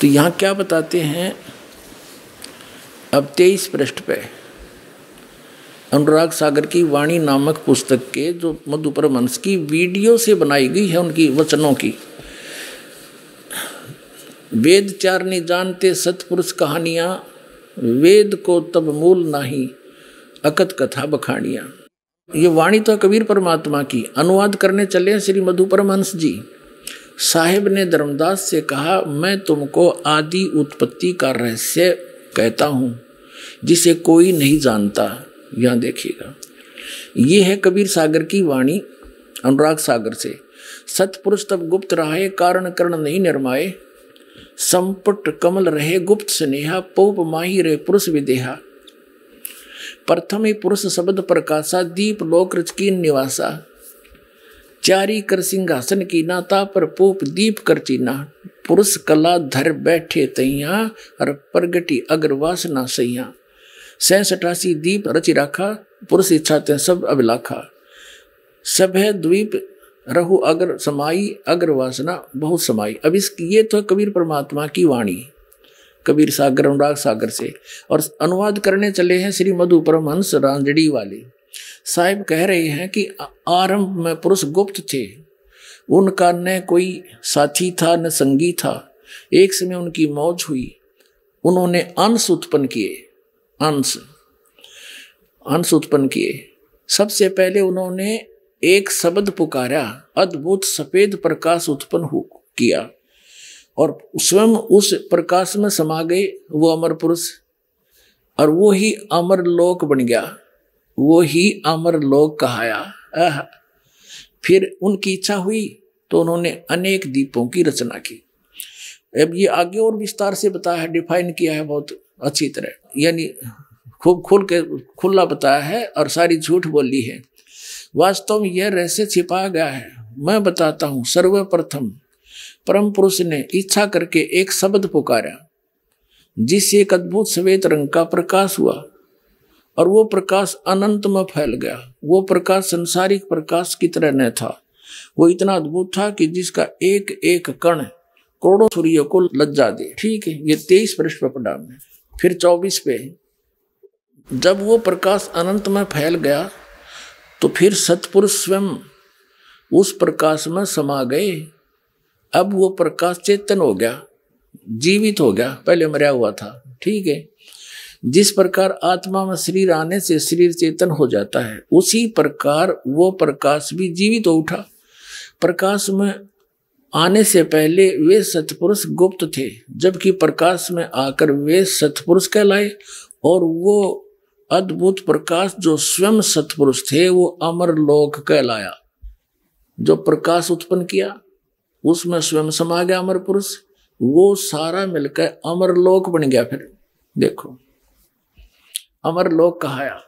Speaker 2: तो यहाँ क्या बताते हैं? अब 23 पृष्ठ पे अनुराग सागर की वाणी नामक पुस्तक के, जो मधु परमहंस की वीडियो से बनाई गई है, उनकी वचनों की। वेद चार नहीं जानते सतपुरुष कहानियां, वेद को तब मूल नाही, अकत कथा बखानियां। ये वाणी तो कबीर परमात्मा की। अनुवाद करने चले श्री मधु परमहंस जी। साहिब ने धर्मदास से कहा, मैं तुमको आदि उत्पत्ति का रहस्य कहता हूँ, जिसे कोई नहीं जानता। यहाँ देखिएगा, ये है कबीर सागर की वाणी अनुराग सागर से। सतपुरुष तब गुप्त रहे, कारण करण नहीं निर्माए, संपुट कमल रहे गुप्त स्नेहा, पौप माही रहे पुरुष विदेहा। प्रथम ही पुरुष शब्द प्रकाशा, दीप लोक रच की निवासा, चारी कर सिंहासन की नाता, पर पोप दीप कर चीना। पुरुष कला धर बैठे तैया, और प्रगटी अगर वासना सैया। 87 दीप रचि राखा, पुरुष इच्छा ते सब अभिलाखा। सब है द्वीप रहु अगर समाई, अगर वासना बहुत समाई। अब इस ये तो कबीर परमात्मा की वाणी, कबीर सागर अनुराग सागर से। और अनुवाद करने चले हैं श्री मधु परमहंस रांजड़ी वाले। साहिब कह रहे हैं कि आरंभ में पुरुष गुप्त थे, उनका न कोई साथी था न संगी था। एक समय उनकी मौज हुई, उन्होंने अंश उत्पन्न किए, अंश उत्पन्न किए। सबसे पहले उन्होंने एक शब्द पुकारा, अद्भुत सफेद प्रकाश उत्पन्न किया, और स्वयं उस प्रकाश में समा गए वो अमर पुरुष, और वो ही अमर लोक बन गया, वो ही अमर लोक कहाया। फिर उनकी इच्छा हुई तो उन्होंने अनेक दीपों की रचना की। अब ये आगे और विस्तार से बताया है, डिफाइन किया है बहुत अच्छी तरह, यानी खूब खुला बताया है और सारी झूठ बोली है। वास्तव में यह रहस्य छिपा गया है। मैं बताता हूं। सर्वप्रथम परम पुरुष ने इच्छा करके एक शब्द पुकारा, जिससे एक अद्भुत श्वेत रंग का प्रकाश हुआ और वो प्रकाश अनंत में फैल गया। वो प्रकाश संसारिक प्रकाश की तरह न था, वो इतना अद्भुत था कि जिसका एक एक कण करोड़ों सूर्य को लज्जा दे। ठीक है, ये 23 पृष्ठ पर पढ़ा हमने। फिर 24 पे, जब वो प्रकाश अनंत में फैल गया तो फिर सत्पुरुष स्वयं उस प्रकाश में समा गए। अब वो प्रकाश चेतन हो गया, जीवित हो गया, पहले मरा हुआ था। ठीक है, जिस प्रकार आत्मा में शरीर आने से शरीर चेतन हो जाता है, उसी प्रकार वो प्रकाश भी जीवित हो उठा। प्रकाश में आने से पहले वे सत्पुरुष गुप्त थे, जबकि प्रकाश में आकर वे सत्पुरुष कहलाए। और वो अद्भुत प्रकाश जो स्वयं सत्पुरुष थे वो अमर लोक कहलाया। जो प्रकाश उत्पन्न किया उसमें स्वयं समा गया अमर पुरुष, वो सारा मिलकर अमर लोक बन गया। फिर देखो अमर लोक कहाया।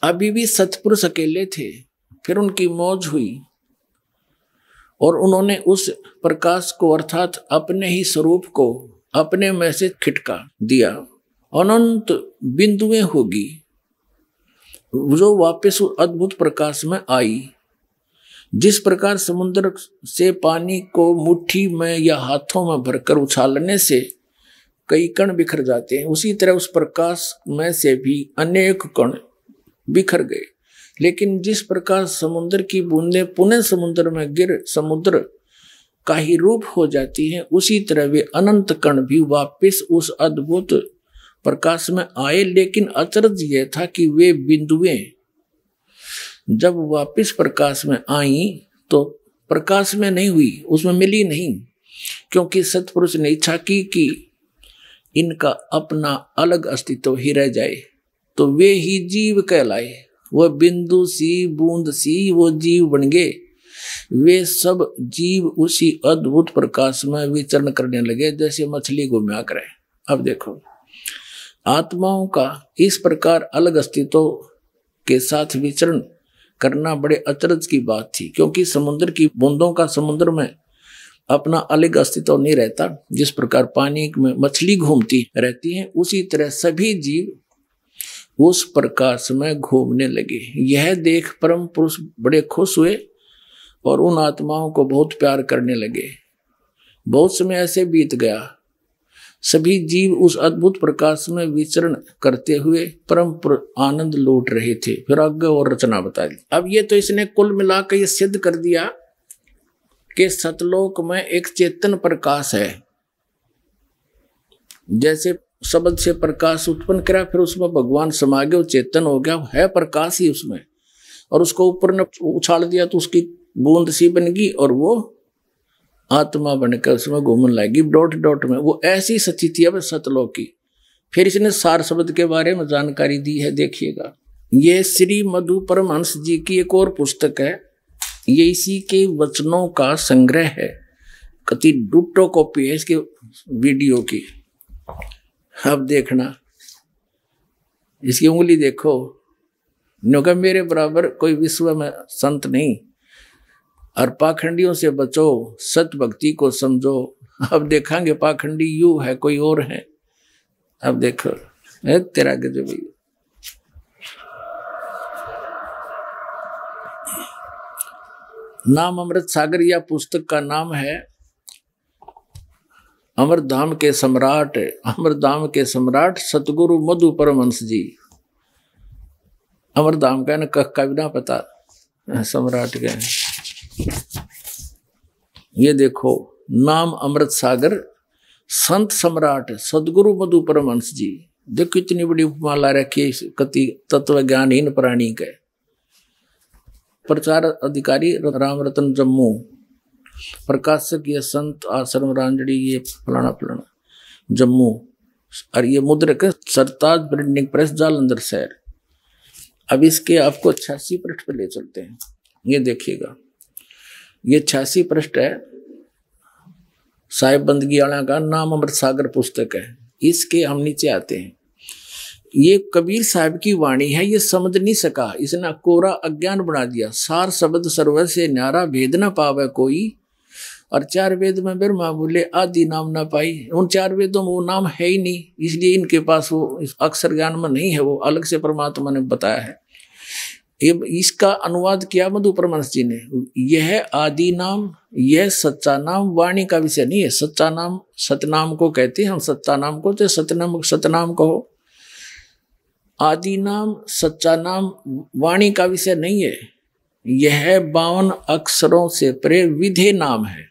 Speaker 2: अभी भी सत्पुरुष अकेले थे, फिर उनकी मौज हुई और उन्होंने उस प्रकाश को अर्थात अपने ही स्वरूप को अपने में से खिटका दिया। अनंत बिंदुएं होगी जो वापस उस अद्भुत प्रकाश में आई। जिस प्रकार समुद्र से पानी को मुट्ठी में या हाथों में भरकर उछालने से कई कण बिखर जाते हैं, उसी तरह उस प्रकाश में से भी अनेक कण बिखर गए। लेकिन जिस प्रकार समुद्र की बूंदें पुनः समुद्र में गिर समुद्र का ही रूप हो जाती हैं, उसी तरह वे अनंत कण भी वापस उस अद्भुत प्रकाश में आए। लेकिन अचरज यह था कि वे बिंदुएं जब वापस प्रकाश में आई तो प्रकाश में नहीं हुई, उसमें मिली नहीं, क्योंकि सत्पुरुष ने इच्छा की कि इनका अपना अलग अस्तित्व ही रह जाए, तो वे ही जीव कहलाए। वह बिंदु सी बूंद सी वो जीव बन गए। वे सब जीव उसी अद्भुत प्रकाश में विचरण करने लगे, जैसे मछली घूमा करे। अब देखो आत्माओं का इस प्रकार अलग अस्तित्व के साथ विचरण करना बड़े अचरज की बात थी, क्योंकि समुद्र की बूंदों का समुद्र में अपना अलग अस्तित्व नहीं रहता। जिस प्रकार पानी में मछली घूमती रहती है, उसी तरह सभी जीव उस प्रकाश में घूमने लगे। यह देख परम पुरुष बड़े खुश हुए और उन आत्माओं को बहुत प्यार करने लगे। बहुत समय ऐसे बीत गया, सभी जीव उस अद्भुत प्रकाश में विचरण करते हुए परम आनंद लूट रहे थे। फिर आगे और रचना बता दी। अब ये तो इसने कुल मिलाकर ये सिद्ध कर दिया कि सतलोक में एक चेतन प्रकाश है। जैसे शब्द से प्रकाश उत्पन्न करा, फिर उसमें भगवान समा गए, चेतन हो गया, है प्रकाश ही उसमें, और उसको ऊपर ने उछाल दिया तो उसकी बूंद सी बन गई और वो आत्मा बनकर उसमें घूमने लगी डॉट डॉट में। वो ऐसी स्थिति है सतलोक की। फिर इसने सार शब्द के बारे में जानकारी दी है, देखिएगा। ये श्री मधु परमहंस जी की एक और पुस्तक है, ये इसी के वचनों का संग्रह है। कति डुट्टो कॉपी है इसके वीडियो की। अब देखना, इसकी उंगली देखो, न्योंकि मेरे बराबर कोई विश्व में संत नहीं। और पाखंडियों से बचो, सत भक्ति को समझो। अब देखेंगे पाखंडी यू है कोई और है। अब देखो तेरा गजब। नाम अमृत सागर, या पुस्तक का नाम है अमरधाम के सम्राट। अमरधाम के सम्राट सतगुरु मधु परमहंस जी। अमरधाम का न कह का भी ना पता, सम्राट का। ये देखो, नाम अमृत सागर, संत सम्राट सदगुरु मधु परमहंस जी। देखो इतनी बड़ी उपमाला रखी, कति तत्व ज्ञानहीन प्राणी के। प्रचार अधिकारी राम रतन जम्मू, प्रकाशक ये संत आश्रम रांजड़ी, ये फलाना फलाना जम्मू। और ये मुद्रक सरताज प्रिंटिंग प्रेस जालंधर शहर। अब इसके आपको 86 पृष्ठ पे ले चलते हैं। ये देखिएगा, ये 86 पृष्ठ है, साहिब बंदगी वाला का नाम अमृत सागर पुस्तक है। इसके हम नीचे आते हैं। ये कबीर साहब की वाणी है, ये समझ नहीं सका, इसने कोरा अज्ञान बना दिया। सार शब्द सर्वर से न्यारा, भेद न पावे कोई। और 4 वेद में ब्रह्मा बोले आदि नाम ना पाई। उन 4 वेदों में वो नाम है ही नहीं, इसलिए इनके पास वो अक्षर ज्ञान में नहीं है, वो अलग से परमात्मा ने बताया है। इसका अनुवाद किया मधु परमहंस जी ने। यह आदि नाम, यह सच्चा नाम वाणी का विषय नहीं है। सच्चा नाम सतनाम को कहते हैं हम, सच्चा नाम को तो सतनाम कहो। आदि नाम सच्चा नाम वाणी का विषय नहीं है। यह 52 अक्षरों से परे विधेय नाम है।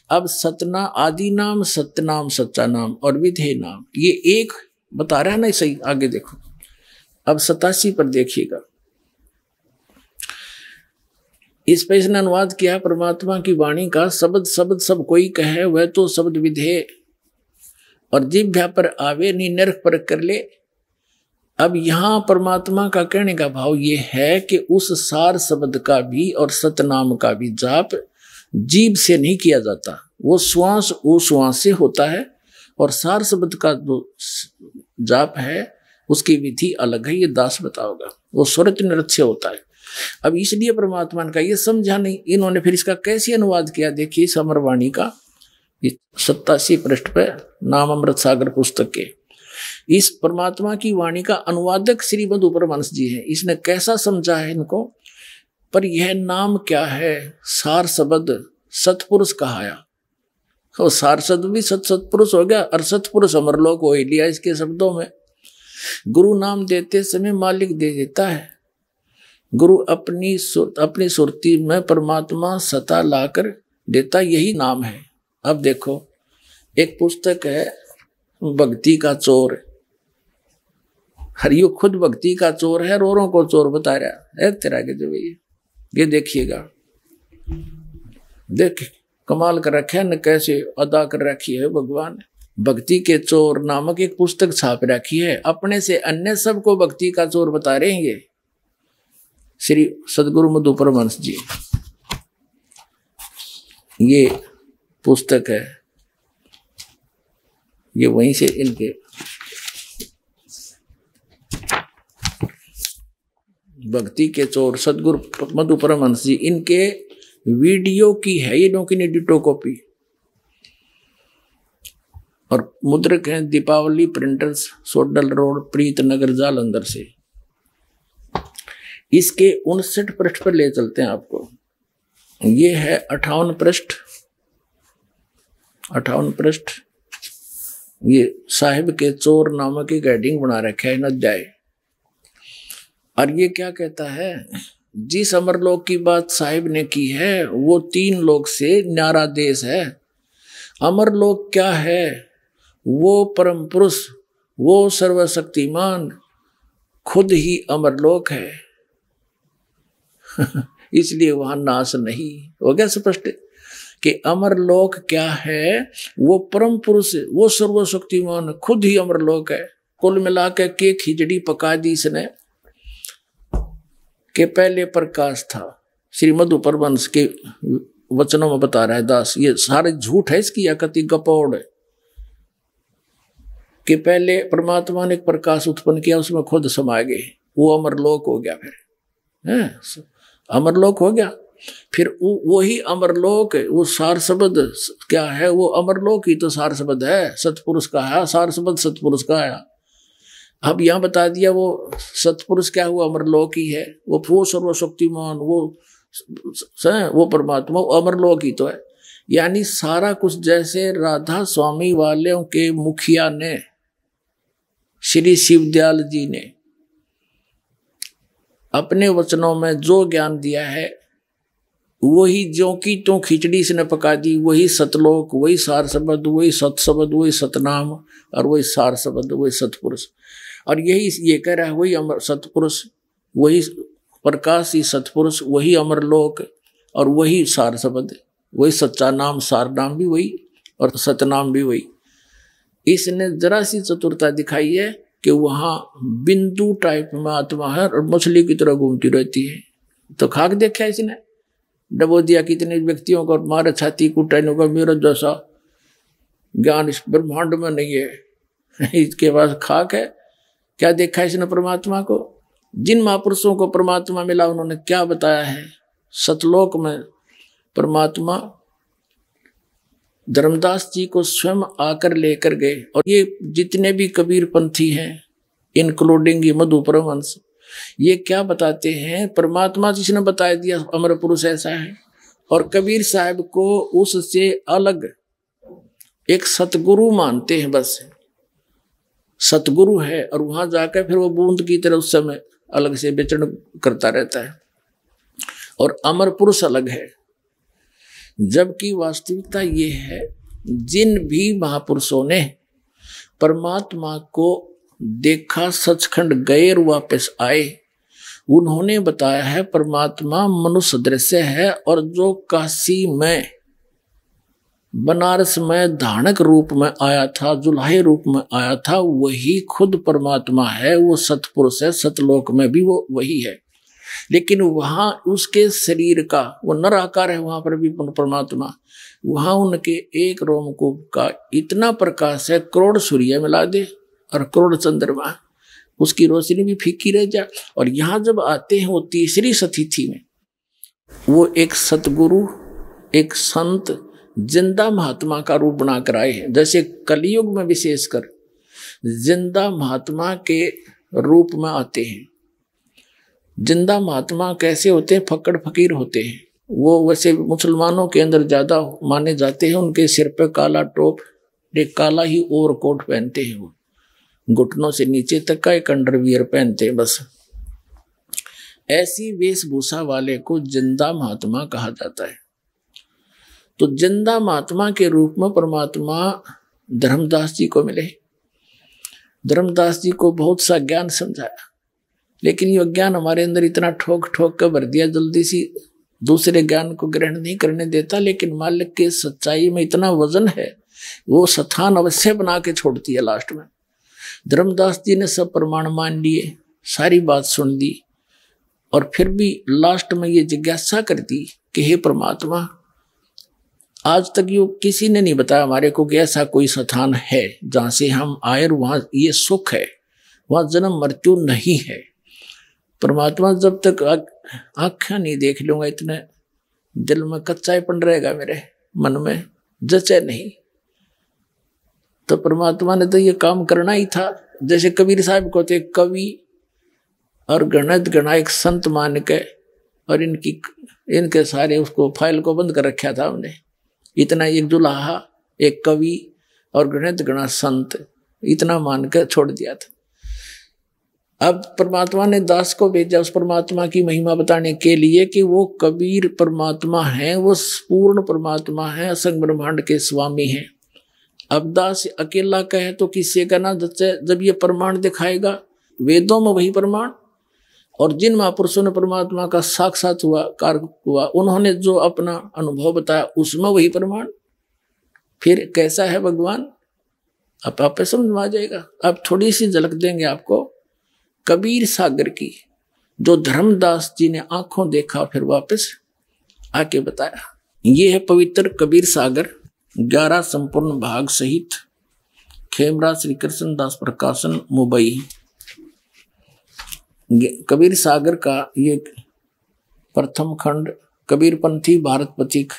Speaker 2: अब सतना आदि नाम, सतनाम सच्चा नाम और विधेय नाम, ये एक बता रहा है ना सही। आगे देखो, अब 87 पर देखिएगा। इस पे इसने अनुवाद किया परमात्मा की वाणी का। शब्द सब कोई कहे, वह तो शब्द विधेय और जिह्वा पर आवे, नी नरक पर कर ले। अब यहां परमात्मा का कहने का भाव ये है कि उस सार शब्द का भी और सतनाम का भी जाप जीभ से नहीं किया जाता, वो श्वास उश्वास से होता है। और सार शब्द का जो जाप है उसकी विधि अलग है, ये दास बताओगा, वो स्वरत नृत्य से होता है। अब इसलिए परमात्मा का ये समझा नहीं, इन्होंने फिर इसका कैसे अनुवाद किया। देखिए समरवाणी का 87 पृष्ठ पे नाम अमृत सागर पुस्तक के इस परमात्मा की वाणी का अनुवादक श्री मधु परमहंस जी हैं। इसने कैसा समझा है इनको। पर यह नाम क्या है? सार शब्द सतपुरुष कहाया। तो सार शब्द भी सतपुरुष हो गया और सतपुरुष अमरलोक हो लिया। इसके शब्दों में गुरु नाम देते समय मालिक दे देता है। गुरु अपनी सुरती में परमात्मा सता लाकर देता, यही नाम है। अब देखो एक पुस्तक है भक्ति का चोर। हरियो खुद भक्ति का चोर है, रोरों को चोर बता रहा है तेरा के जो ये देखिएगा, देख कमाल कर रखा है न, कैसे अदा कर रखी है भगवान। भक्ति के चोर नामक एक पुस्तक छाप रखी है, अपने से अन्य सबको भक्ति का चोर बता रहे हैं ये श्री सदगुरु मधु परमहंस जी। ये पुस्तक है, ये वहीं से इनके भक्ति के चोर सदगुरु मधु परमहंस जी, इनके वीडियो की है ये की डिटो कॉपी। और मुद्रक हैं दीपावली प्रिंटर्स, सोडल रोड, प्रीत नगर, जालंधर से। इसके 59 पृष्ठ पर ले चलते हैं आपको। ये है 58 पृष्ठ, 58 पृष्ठ। ये साहिब के चोर नामक एक हेडिंग बना रखा है अध्याय। और ये क्या कहता है? जिस अमरलोक की बात साहिब ने की है वो 3 लोक से न्यारा देश है। अमरलोक क्या है? वो परम पुरुष, वो सर्वशक्तिमान खुद ही अमरलोक है। इसलिए वहां नाश नहीं हो गया। स्पष्ट कि अमरलोक क्या है? वो परम पुरुष, वो सर्वशक्तिमान खुद ही अमरलोक है। कुल मिला के खिचड़ी पका दी इसने। के पहले प्रकाश था, श्री मधु परमहंस के वचनों में बता रहा है दास। ये सारे झूठ है इसकी, या कति गपौड़ है कि पहले परमात्मा ने एक प्रकाश उत्पन्न किया, उसमें खुद समा गए, वो अमरलोक हो गया। फिर है अमरलोक हो गया। फिर वही अमरलोक, वो सार शब्द क्या है? वो अमरलोक ही तो सार शब्द है, सतपुरुष का है। सार शब्द सतपुरुष का है। अब यहां बता दिया वो सतपुरुष क्या हुआ? अमरलोक ही है। वो सर्वशक्तिमान, वो परमात्मा अमरलोक ही तो है। यानी सारा कुछ जैसे राधा स्वामी वालों के मुखिया ने, श्री शिवदयाल जी ने अपने वचनों में जो ज्ञान दिया है वही जो की तो खिचड़ी से न पका दी। वही सतलोक, वही सार शब्द, वही सत शब्द, वही सतनाम और वही सार शब्द, वही सतपुरुष। और यही ये कह रहा है वही अमर सतपुरुष, वही प्रकाश ही सतपुरुष, वही अमरलोक और वही सार शब्द, वही सच्चा नाम, सार नाम भी वही और सतनाम भी वही। इसने जरा सी चतुरता दिखाई है कि वहां बिंदु टाइप में आत्मा है और मछली की तरह घूमती रहती है। तो खाक देखा इसने, डबो दिया कितने व्यक्तियों को, मारे छाती कुटाने का मेरा जैसा ज्ञान इस ब्रह्मांड में नहीं है। इसके पास खाक है क्या देखा इसने परमात्मा को? जिन महापुरुषों को परमात्मा मिला उन्होंने क्या बताया है? सतलोक में परमात्मा धर्मदास जी को स्वयं आकर लेकर गए। और ये जितने भी कबीर पंथी हैं, इंक्लूडिंग ये मधु परमहंस, ये क्या बताते हैं? परमात्मा जिसने बता दिया अमर पुरुष ऐसा है, और कबीर साहब को उससे अलग एक सतगुरु मानते हैं। बस सतगुरु है, और वहां जाकर फिर वो बूंद की तरह उस समय अलग से विचरण करता रहता है, और अमर पुरुष अलग है। जबकि वास्तविकता ये है, जिन भी महापुरुषों ने परमात्मा को देखा, सचखंड गए और वापस आए, उन्होंने बताया है परमात्मा मनुष्य दृश्य है, और जो काशी में बनारस में धानक रूप में आया था, जुल्हे रूप में आया था, वही खुद परमात्मा है। वो सतपुरुष है, सतलोक में भी वो वही है। लेकिन वहां उसके शरीर का वो नर आकार है, वहां पर भी परमात्मा, वहां उनके एक रोमकूप का इतना प्रकाश है, करोड़ सूर्य मिला दे और करोड़ चंद्रमा, उसकी रोशनी भी फीकी रह जाए। और यहाँ जब आते हैं वो तीसरी सतिथि में, वो एक सतगुरु, एक संत, जिंदा महात्मा का रूप बनाकर आए हैं। जैसे कलयुग में विशेषकर जिंदा महात्मा के रूप में आते हैं। जिंदा महात्मा कैसे होते हैं? फक्कड़ फकीर होते हैं। वो वैसे मुसलमानों के अंदर ज्यादा माने जाते हैं। उनके सिर पे काला टोप, एक काला ही ओवरकोट पहनते हैं, वो घुटनों से नीचे तक का एक अंडरवियर पहनते हैं। बस ऐसी वेशभूषा वाले को जिंदा महात्मा कहा जाता है। तो जिंदा महात्मा के रूप में परमात्मा धर्मदास जी को मिले। धर्मदास जी को बहुत सा ज्ञान समझाया, लेकिन ये ज्ञान हमारे अंदर इतना ठोक ठोक कर भर दिया, जल्दी सी दूसरे ज्ञान को ग्रहण नहीं करने देता। लेकिन मालिक के सच्चाई में इतना वजन है, वो स्थान अवश्य बना के छोड़ती है लास्ट में। धर्मदास जी ने सब प्रमाण मान लिए, सारी बात सुन दी, और फिर भी लास्ट में ये जिज्ञासा कर दी कि हे परमात्मा, आज तक ये किसी ने नहीं बताया हमारे को कि ऐसा कोई स्थान है जहां से हम आए और वहां ये सुख है, वहां जन्म मृत्यु नहीं है। परमात्मा, जब तक आँखें नहीं देख लूंगा, इतने दिल में कच्चापन रहेगा, मेरे मन में जचे नहीं। तो परमात्मा ने तो ये काम करना ही था। जैसे कबीर साहब को थे कवि और गणित गणायक संत मान के, और इनके सारे उसको फाइल को बंद कर रखा था हमने। इतना एक दुल्हा, एक कवि और गणित गणा संत, इतना मान कर छोड़ दिया था। अब परमात्मा ने दास को भेजा उस परमात्मा की महिमा बताने के लिए कि वो कबीर परमात्मा है, वो पूर्ण परमात्मा है, असंग ब्रह्मांड के स्वामी हैं। अब दास अकेला कहे तो किससे कहना? जब ये प्रमाण दिखाएगा, वेदों में वही प्रमाण, और जिन महापुरुषों ने परमात्मा का साक्षात हुआ कार्य हुआ, उन्होंने जो अपना अनुभव बताया उसमें वही प्रमाण। फिर कैसा है भगवान, अब आप समझ में आ जाएगा। अब थोड़ी सी झलक देंगे आपको कबीर सागर की, जो धर्मदास जी ने आंखों देखा फिर वापस आके बताया। ये है पवित्र कबीर सागर, 11 संपूर्ण भाग सहित, खेमरा श्री कृष्ण दास प्रकाशन, मुंबई। कबीर सागर का ये प्रथम खंड कबीरपंथी भारत पथिक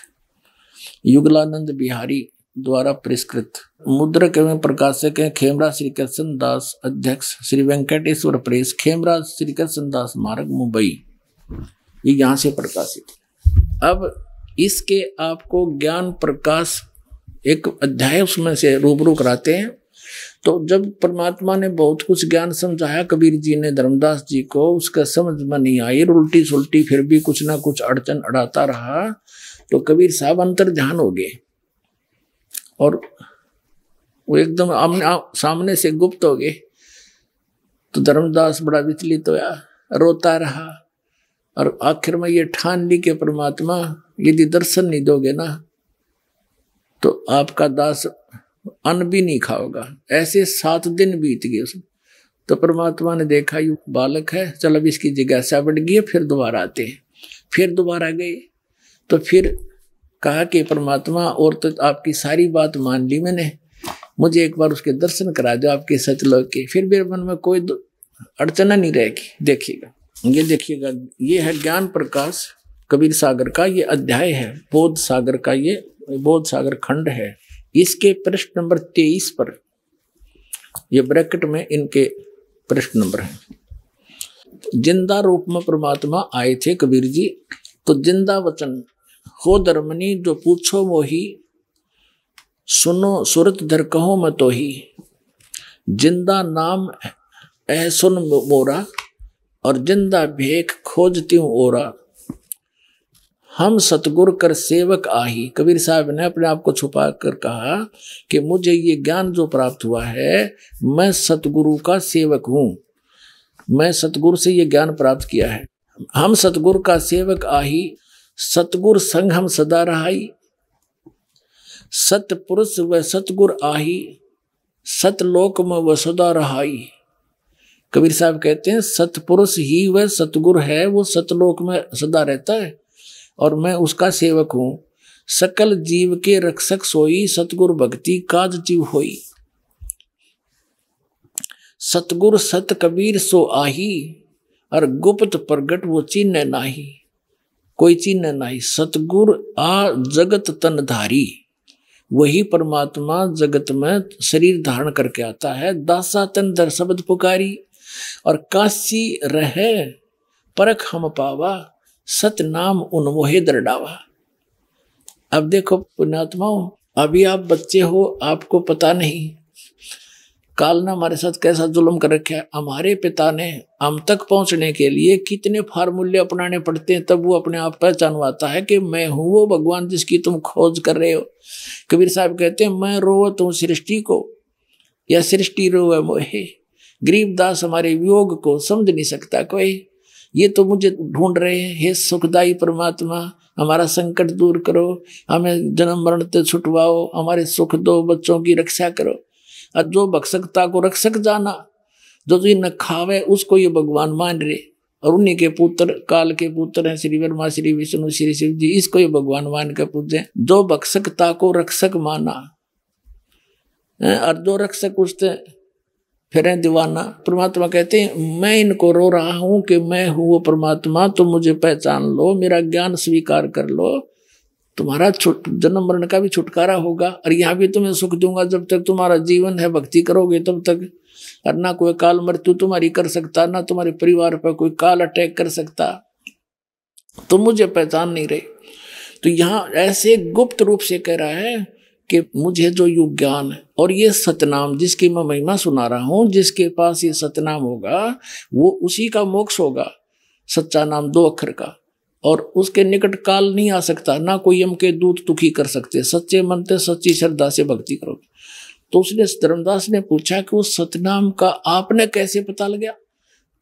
Speaker 2: युगलानंद बिहारी द्वारा पुरस्कृत। मुद्रक एवं प्रकाशक हैं खेमरा श्री कृष्ण दास, अध्यक्ष श्री वेंकटेश्वर प्रेस, खेमरा श्री कृष्ण दास मार्ग, मुंबई। ये यहाँ से प्रकाशित। अब इसके आपको ज्ञान प्रकाश एक अध्याय उसमें से रूबरू कराते हैं। तो जब परमात्मा ने बहुत कुछ ज्ञान समझाया कबीर जी ने धर्मदास जी को, उसका समझ में नहीं आई, उल्टी सुल्टी फिर भी कुछ ना कुछ अड़चन अड़ाता रहा। तो कबीर साहब अंतर ध्यान हो गए और वो एकदम सामने से गुप्त हो गए। तो धर्मदास बड़ा विचलित होया, रोता रहा, और आखिर में ये ठान ली कि परमात्मा यदि दर्शन नहीं दोगे ना तो आपका दास अन्न भी नहीं खाओगा। ऐसे 7 दिन बीत गए उसमें। तो परमात्मा ने देखा यू बालक है, चल अब इसकी जिज्ञासा बढ़ गई है, फिर दोबारा आते हैं। फिर दोबारा गए तो फिर कहा कि परमात्मा, और तो आपकी सारी बात मान ली मैंने, मुझे एक बार उसके दर्शन करा दो आपके सतलोक के। फिर मेरे मन में कोई अड़चन नहीं रहेगी। देखिएगा, ये देखिएगा, ये है ज्ञान प्रकाश कबीर सागर का, ये अध्याय है बोध सागर का, ये बोध सागर खंड है। इसके पृष्ठ नंबर 23 पर, ये ब्रैकेट में इनके पृष्ठ नंबर है। जिंदा रूप में परमात्मा आए थे कबीर जी, तो जिंदा वचन हो धर्मनी जो पूछो मोही, सुनो सुरत धर कहो मैं तो ही। जिंदा नाम ऐ सुन मोरा, और जिंदा भेख खोजती हूँ ओरा। हम सतगुरु कर सेवक आही। कबीर साहब ने अपने आप को छुपा कर कहा कि मुझे ये ज्ञान जो प्राप्त हुआ है, मैं सतगुरु का सेवक हूँ, मैं सतगुरु से ये ज्ञान प्राप्त किया है। हम सतगुरु का सेवक आही, सतगुरु संग हम सदा रहाई। सतपुरुष व सतगुरु आही, सतलोक में वह सदा रहाई। कबीर साहब कहते हैं सतपुरुष ही वह सतगुरु है, वो सतलोक में सदा रहता है और मैं उसका सेवक हूं। सकल जीव के रक्षक सोई, सतगुरु भक्ति काज जीव होई। सतगुरु सत कबीर सो आही, और गुप्त प्रगट वो चिन्ह नाही। कोई चिन्ह नाही। सतगुरु आ जगत तन धारी, वही परमात्मा जगत में शरीर धारण करके आता है। दासा तन दर शब्द पुकारी, और काशी रहे परख हम पावा, सत नाम उन मोहे दरडावा। अब देखो पुण्यात्माओं, अभी आप बच्चे हो, आपको पता नहीं काल ने हमारे साथ कैसा जुल्म कर रखा है। हमारे पिता ने हम तक पहुंचने के लिए कितने फार्मूले अपनाने पड़ते हैं, तब वो अपने आप पहचानवाता है कि मैं हूं वो भगवान जिसकी तुम खोज कर रहे हो। कबीर साहब कहते हैं मैं रोवत हूं सृष्टि को, या सृष्टि रोवे मोहे। गरीबदास हमारे वियोग को समझ नहीं सकता कोई। ये तो मुझे ढूंढ रहे हैं, हे सुखदाई परमात्मा हमारा संकट दूर करो, हमें जन्म मरण से छुटवाओ, हमारे सुख दो, बच्चों की रक्षा करो। और जो भक्षकता को रक्षक जाना, जो न खावे उसको ये भगवान मान रहे, और उन्हीं के पुत्र काल के पुत्र हैं श्री ब्रह्मा श्री विष्णु श्री शिव जी, इसको ये भगवान मान के पूजे। जो भक्षकता को रक्षक माना, और जो रक्षक उससे फिर दीवाना। परमात्मा कहते हैं मैं इनको रो रहा हूं कि मैं हूं वो परमात्मा, तो मुझे पहचान लो, मेरा ज्ञान स्वीकार कर लो, तुम्हारा जन्म मरण का भी छुटकारा होगा, और यहाँ भी तुम्हें सुख दूंगा। जब तक तुम्हारा जीवन है भक्ति करोगे तब तक, और ना कोई काल मृत्यु तुम्हारी कर सकता, ना तुम्हारे परिवार पर कोई काल अटैक कर सकता। तो मुझे पहचान नहीं रहे। तो यहाँ ऐसे गुप्त रूप से कह रहा है कि मुझे जो युग ज्ञान है और ये सतनाम जिसकी मैं महिमा सुना रहा हूं, जिसके पास ये सतनाम होगा वो उसी का मोक्ष होगा। सच्चा नाम 2 अक्षर का, और उसके निकट काल नहीं आ सकता, ना कोई यम के दूत दुखी कर सकते। सच्चे मन से सच्ची श्रद्धा से भक्ति करोगे। तो उसने धर्मदास ने पूछा कि उस सतनाम का आपने कैसे पता लगा?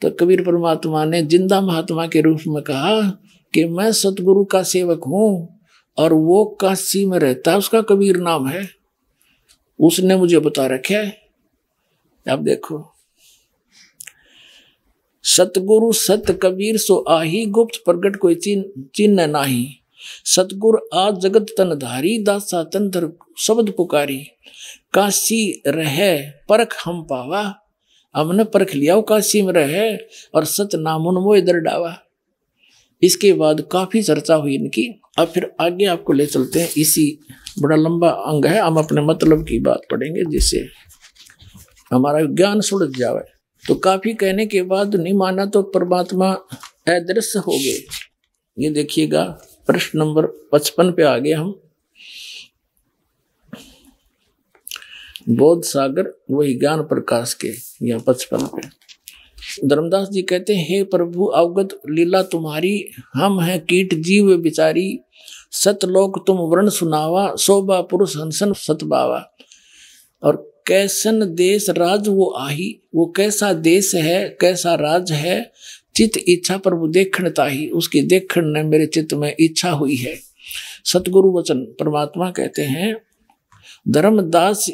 Speaker 2: तो कबीर परमात्मा ने जिंदा महात्मा के रूप में कहा कि मैं सतगुरु का सेवक हूं, और वो काशी में रहता है, उसका कबीर नाम है, उसने मुझे बता रखा है। अब देखो, सतगुरु सत कबीर सो आही, गुप्त प्रगट कोई चिन्ह नाही। सतगुरु आ जगत तन धारी, दासा तन धर शब्द पुकारी। काशी रहे परख हम पावा, हमने परख लिया वो काशी में रहे, और सत नाम उन मोह दरडावा। इसके बाद काफी चर्चा हुई इनकी। अब फिर आगे आपको ले चलते हैं, इसी बड़ा लंबा अंग है, हम अपने मतलब की बात पढ़ेंगे जिससे हमारा ज्ञान सुलझ जाए। तो काफी कहने के बाद नहीं माना तो परमात्मा अदृश्य हो गए। ये देखिएगा प्रश्न नंबर 55 पे आ गए हम। बोध सागर वही ज्ञान प्रकाश के, यहाँ 55 पे धर्मदास जी कहते हैं हे प्रभु अवगत लीला तुम्हारी, हम हैं कीट जीव बिचारी। सतलोक तुम वर्ण सुनावा, शोभा पुरुष हंसन सतबावा। और कैसन देश राज वो आही, वो कैसा देश है कैसा राज है। चित इच्छा प्रभु देखण ताही, उसकी देखण ने मेरे चित्त में इच्छा हुई है। सतगुरु वचन परमात्मा कहते हैं धर्मदास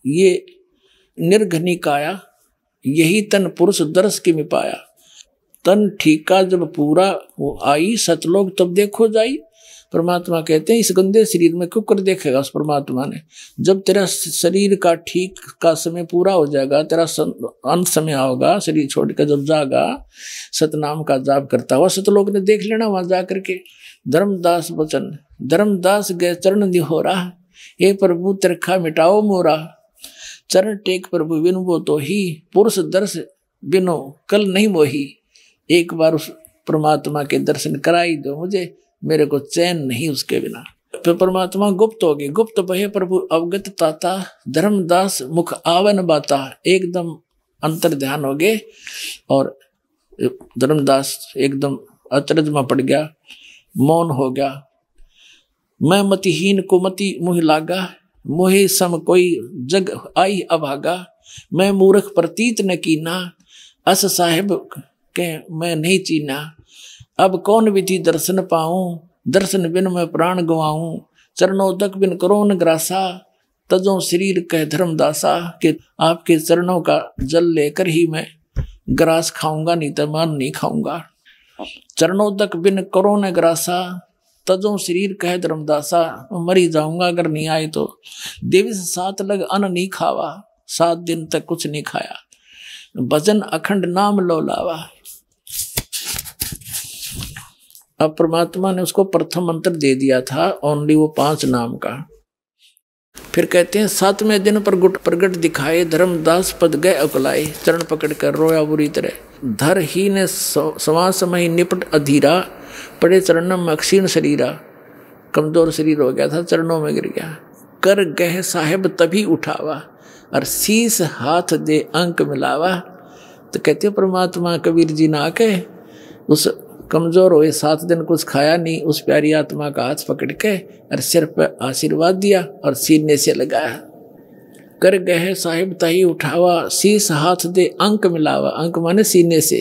Speaker 2: ये निर्घनिकाया, यही तन पुरुष दर्श की मिपाया। तन ठीका जब पूरा वो आई, सतलोक तब देखो जाई। परमात्मा कहते हैं इस गंदे शरीर में क्यों कर देखेगा उस परमात्मा ने। जब तेरा शरीर का ठीक का समय पूरा हो जाएगा, तेरा अंत समय होगा, शरीर छोड़ कर जब जागा, सतनाम का जाप करता हुआ सतलोक ने देख लेना वहां जा करके। धर्मदास वचन, धर्मदास गए चरण निहोरा, हे प्रभु तिरखा मिटाओ मोरा। चरण टेक प्रभु बिन वो तो ही, पुरुष दर्श बिनो कल नहीं मोही। एक बार उस परमात्मा के दर्शन कराई दो मुझे, मेरे को चैन नहीं उसके बिना। फिर परमात्मा गुप्त हो गए, गुप्त बहे प्रभु अवगत ताता, धर्मदास मुख आवन बाता। एकदम अंतर ध्यान हो गए और धर्मदास एकदम अचरज में पड़ गया, मौन हो गया। मैं मतिहीन को मति मुह लागा, मोहे सम कोई जग आई अभागा। मैं मूर्ख प्रतीत न कीना, अस साहिब के मैं नहीं चीना। अब कौन विधि दर्शन पाऊं, दर्शन बिन मैं प्राण गवाऊं। चरणोदक बिन करो न ग्रासा, तजो शरीर कह धर्मदासा। कि आपके चरणों का जल लेकर ही मैं ग्रास खाऊंगा, नहीं तो मान नहीं खाऊंगा। चरणोदक बिन करो न ग्रासा, तजो शरीर कह धर्मदासा। मरी जाऊंगा अगर नहीं आए तो। देवी से 7 लग अन्न नहीं खावा, 7 दिन तक कुछ नहीं खाया। भजन अखंड नाम लो लावा। अब परमात्मा ने उसको प्रथम मंत्र दे दिया था, ओनली वो 5 नाम का। फिर कहते हैं 7वें दिन पर गुट प्रगट दिखाए, धर्मदास पद गए अकुलाए। चरण पकड़ कर रोया बुरी तरह, धर ही ने सवा समय निपट अधीरा। पड़े चरणों में अक्षीण शरीरा, कमजोर शरीर हो गया था, चरणों में गिर गया। कर गह साहेब तभी उठावा, और शीस हाथ दे अंक मिलावा। तो कहते परमात्मा कबीर जी ना के उस कमजोर हुए 7 दिन कुछ खाया नहीं, उस प्यारी आत्मा का हाथ पकड़ के और सिर पर आशीर्वाद दिया और सीने से लगाया। कर गए साहिब ताही उठावा, शीस हाथ दे अंक मिलावा। अंक माने सीने से।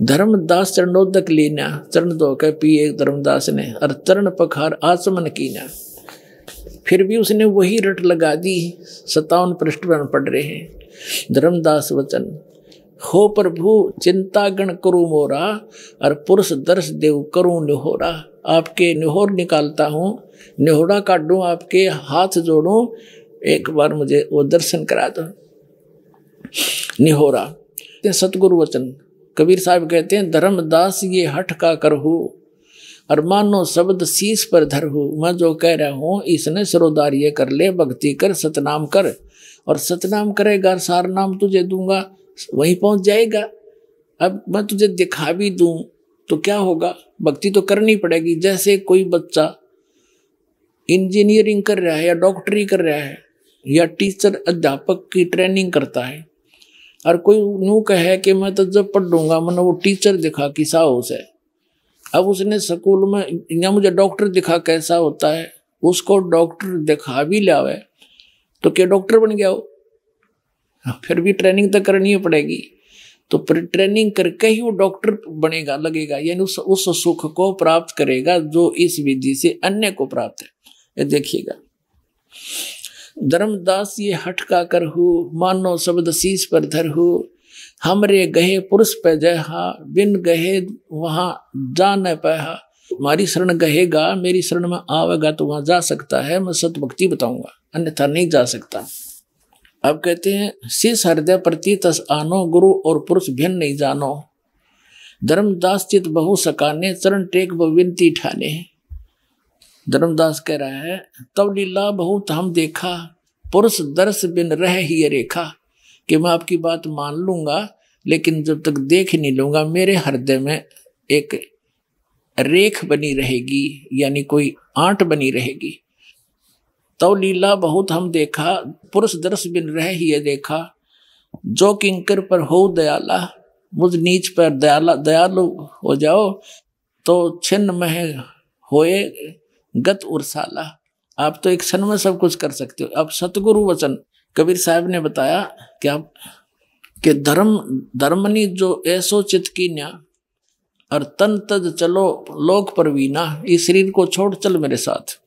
Speaker 2: धर्मदास चरणोदक लीना, चरण धो के पिए धर्मदास ने, और चरण पखार आचमन कीना। फिर भी उसने वही रट लगा दी। 57 पृष्ठ पर पढ़ रहे हैं। धर्मदास वचन, हो प्रभु चिंता गण करूँ मोरा, और पुरुष दर्श देव करूँ निहोरा। आपके निहोर निकालता हूँ, निहोरा काटूं, आपके हाथ जोड़ूं, एक बार मुझे वो दर्शन करा दो। निहोरा सतगुरु वचन। कबीर साहब कहते हैं धर्मदास ये हठ का करहु, और मानो शब्द शीश पर धरहु। मैं जो कह रहा हूँ इसने सिरोदार ये कर ले, भक्ति कर, सतनाम कर, और सतनाम करेगा सार नाम तुझे दूंगा, वहीं पहुंच जाएगा। अब मैं तुझे दिखा भी दूं तो क्या होगा, भक्ति तो करनी पड़ेगी। जैसे कोई बच्चा इंजीनियरिंग कर रहा है या डॉक्टरी कर रहा है या टीचर अध्यापक की ट्रेनिंग करता है, और कोई यूं कहे कि मैं तो जब पढ़ लूंगा, मैंने वो टीचर दिखा किसा हो से। अब उसने स्कूल में या मुझे डॉक्टर दिखा कैसा होता है, उसको डॉक्टर दिखा भी लावे तो क्या डॉक्टर बन गया हो? फिर भी ट्रेनिंग तो करनी ही पड़ेगी। तो ट्रेनिंग करके ही वो डॉक्टर बनेगा, लगेगा, यानी उस सुख को प्राप्त करेगा जो इस विधि से अन्य को प्राप्त है। ये देखिएगा, धर्मदास ये हट का करहु, मानो शब्द शीश पर धरहु। हमरे गहे पुरुष पे जहा, बिन गहे वहां जा न पहा। हमारी शरण गहेगा, मेरी शरण में आवेगा तो वहां जा सकता है, मैं सत भक्ति बताऊंगा, अन्यथा नहीं जा सकता। अब कहते हैं शीश हृदय प्रति तस आनो, गुरु और पुरुष भिन्न नहीं जानो। धर्मदास चित बहु सकाने, चरण टेक विनती ठाने। धर्मदास कह रहा है तब लीला बहुत हम देखा, पुरुष दर्श बिन रह ही रेखा। कि मैं आपकी बात मान लूंगा, लेकिन जब तक देख नहीं लूंगा मेरे हृदय में एक रेख बनी रहेगी, यानी कोई आंट बनी रहेगी। तो लीला बहुत हम देखा, पुरुष दर्श बिन रह ही देखा। जो किंकर पर हो दयाला, मुझ नीच पर दयालु हो जाओ, तो छिन्न में होए गत उर्साला। आप तो एक क्षण में सब कुछ कर सकते हो। अब सतगुरु वचन कबीर साहब ने बताया कि धर्मनी जो ऐसो चित कीन्या, और तन तज चलो लोक परवीना। इस शरीर को छोड़ चल मेरे साथ।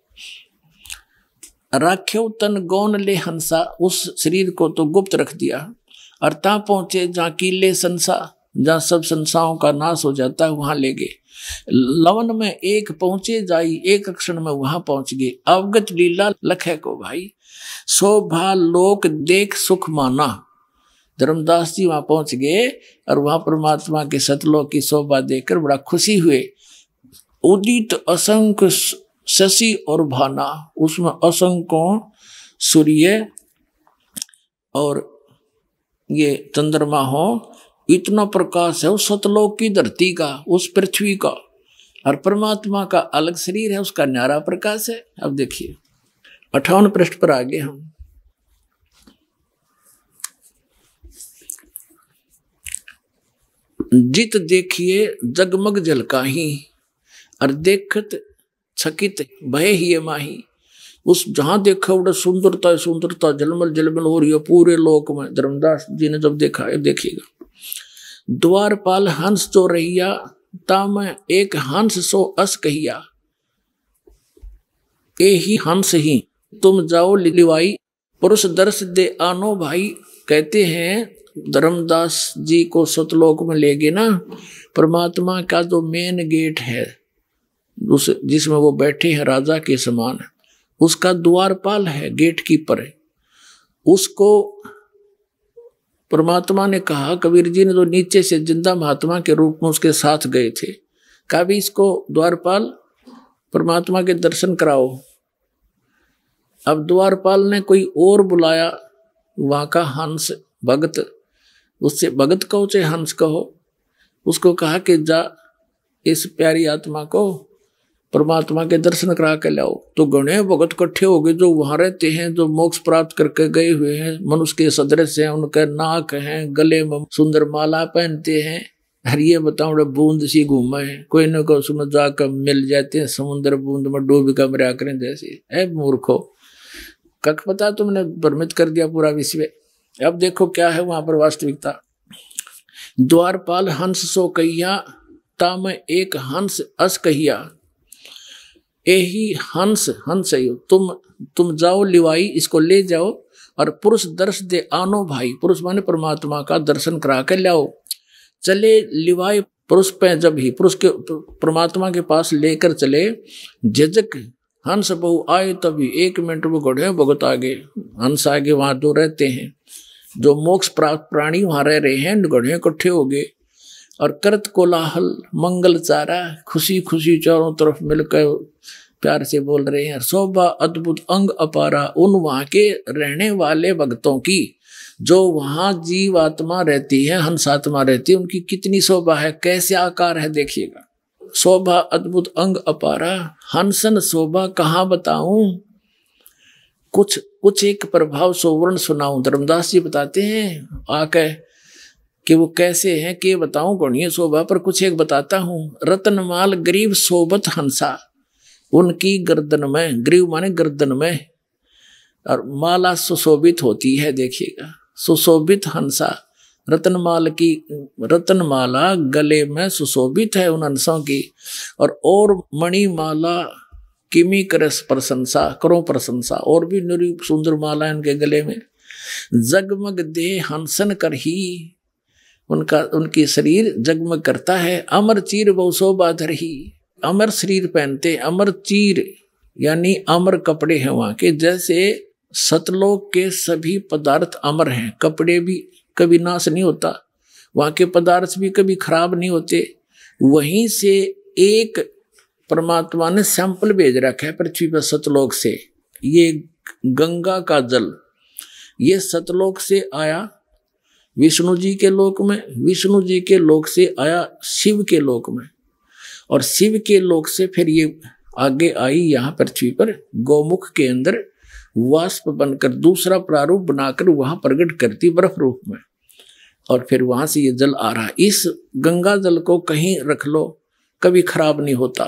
Speaker 2: राख्यो तन गौन ले हंसा, उस शरीर को तो गुप्त रख दिया। और ता पहुंचे जहाँ कीले संसा, जहाँ सब संसारों का नाश हो जाता है वहां ले गए। लवन में एक पहुंचे जाई, एक क्षण में वहां पहुंच गए। अवगत लीला लखे को भाई, शोभा लोक देख सुख माना। धर्मदास जी वहां पहुंच गए और वहां परमात्मा के सतलोक की शोभा देखकर बड़ा खुशी हुए। उदित असंख्य शशि और भाना, उसमें असंख्यों सूर्य और ये चंद्रमा हो, इतना प्रकाश है उस सतलोक की धरती का, उस पृथ्वी का। और परमात्मा का अलग शरीर है, उसका न्यारा प्रकाश है। अब देखिए 58 पृष्ठ पर आगे हम। जित देखिए जगमग झलकाही, और देखत छकित भय ही माही। उस जहां देखा उड़ा सुंदरता सुंदरता झलमल झलमल हो रही है पूरे लोक में। धर्मदास जी ने जब देखा है, देखिएगा। द्वारपाल हंस जो रहिया, ताम एक हंस सो अस कहिया। ए ही हंस ही तुम जाओ लिवाई, पुरुष दर्श दे आनो भाई। कहते हैं धर्मदास जी को सतलोक में ले गए ना, परमात्मा का जो मेन गेट है जिसमें वो बैठे हैं राजा के समान, उसका द्वारपाल है, गेट कीपर है। उसको परमात्मा ने कहा, कबीर जी ने तो नीचे से जिंदा महात्मा के रूप में उसके साथ गए थे, कहा भी इसको द्वारपाल परमात्मा के दर्शन कराओ। अब द्वारपाल ने कोई और बुलाया, वहां का हंस भगत, उससे भगत कहो चाहे हंस कहो, उसको कहा कि जा इस प्यारी आत्मा को परमात्मा के दर्शन करा के लाओ। तो गणे भगत इकट्ठे हो गए जो वहां रहते हैं, जो मोक्ष प्राप्त करके गए हुए हैं, मनुष्य के सदृश हैं, उनके नाक हैं, गले में सुंदर माला पहनते हैं। हर ये बताओ बूंद सी घूमे है, कोई न कोई उसमें जाकर मिल जाते हैं, समुद्र बूंद में डूब कर मरा करें जैसे। है मूर्खो, कख पता तुमने भ्रमित कर दिया पूरा विश्व। अब देखो क्या है वहां पर वास्तविकता। द्वारपाल हंस सो कहिया, ताम एक हंस अस कहिया। यही हंस हंस है, तुम जाओ लिवाई, इसको ले जाओ, और पुरुष दर्श दे आनो भाई। पुरुष माने परमात्मा का दर्शन करा के लाओ। चले लिवाई, पुरुष पे जब ही पुरुष के परमात्मा के पास लेकर चले, झिझक हंस बहु आए तभी। 1 मिनट में घोड़े भगत आगे, हंस आगे, वहां जो रहते हैं, जो मोक्ष प्राप्त प्राणी वहां रह रहे हैं, घोड़े इकट्ठे हो गए और करत कोलाहल मंगल चारा, खुशी खुशी चारों तरफ मिलकर प्यार से बोल रहे हैं। शोभा अद्भुत अंग अपारा, उन वहां के रहने वाले भक्तों की, जो वहां जीव आत्मा रहती है, हंस आत्मा रहती है, उनकी कितनी शोभा है, कैसे आकार है देखिएगा। शोभा अद्भुत अंग अपारा, हंसन शोभा कहाँ बताऊं, कुछ एक प्रभाव सोवर्ण सुनाऊं। धर्मदास जी बताते हैं आके कि वो कैसे हैं, के बताऊं गणीय शोभा, पर कुछ एक बताता हूं। रतनमाल गरीब शोभत हंसा, उनकी गर्दन में, ग्रीव माने गर्दन में, और माला सुशोभित होती है। देखिएगा, सुशोभित हंसा, रतनमाला गले में सुशोभित है उन हंसों की, और मणिमाला किमी कर प्रशंसा, करो प्रशंसा, और भी निरी सुंदर माला इनके गले में। जगमग दे हंसन कर ही, उनकी शरीर जगमग करता है। अमर चीर बहु शोभा धर ही, अमर शरीर पहनते, अमर चीर यानी अमर कपड़े हैं वहां के। जैसे सतलोक के सभी पदार्थ अमर हैं, कपड़े भी कभी नाश नहीं होता, वहां के पदार्थ भी कभी खराब नहीं होते। वहीं से एक परमात्मा ने सैंपल भेज रखा है पृथ्वी पर सतलोक से। ये गंगा का जल, ये सतलोक से आया विष्णु जी के लोक में, विष्णु जी के लोक से आया शिव के लोक में, और शिव के लोक से फिर ये आगे आई यहाँ पृथ्वी पर गौमुख के अंदर वाष्प बनकर दूसरा प्रारूप बनाकर वहां प्रकट करती बर्फ रूप में, और फिर वहां से ये जल आ रहा है। इस गंगा जल को कहीं रख लो कभी खराब नहीं होता,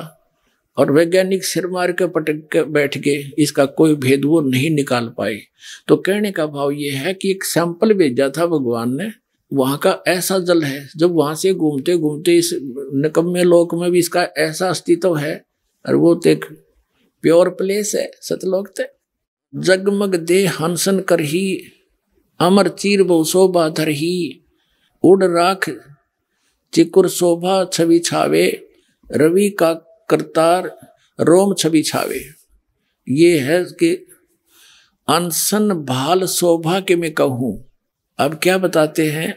Speaker 2: और वैज्ञानिक सिर मार के पटक के बैठ गए, इसका कोई भेद वो नहीं निकाल पाए। तो कहने का भाव ये है कि एक सैंपल भेजा था भगवान ने, वहां का ऐसा जल है, जब वहां से घूमते घूमते इस निकम्मे लोक में भी इसका ऐसा अस्तित्व है, और वो तो एक प्योर प्लेस है सतलोक ते। जगमग दे हंसन कर ही, अमर चीर बहु शोभा धर ही, उड़ राख चिकुर शोभा छवि छावे, रवि का करतार रोम छवि छावे। ये है कि अनसन भाल शोभा के मैं कहूं। अब क्या बताते हैं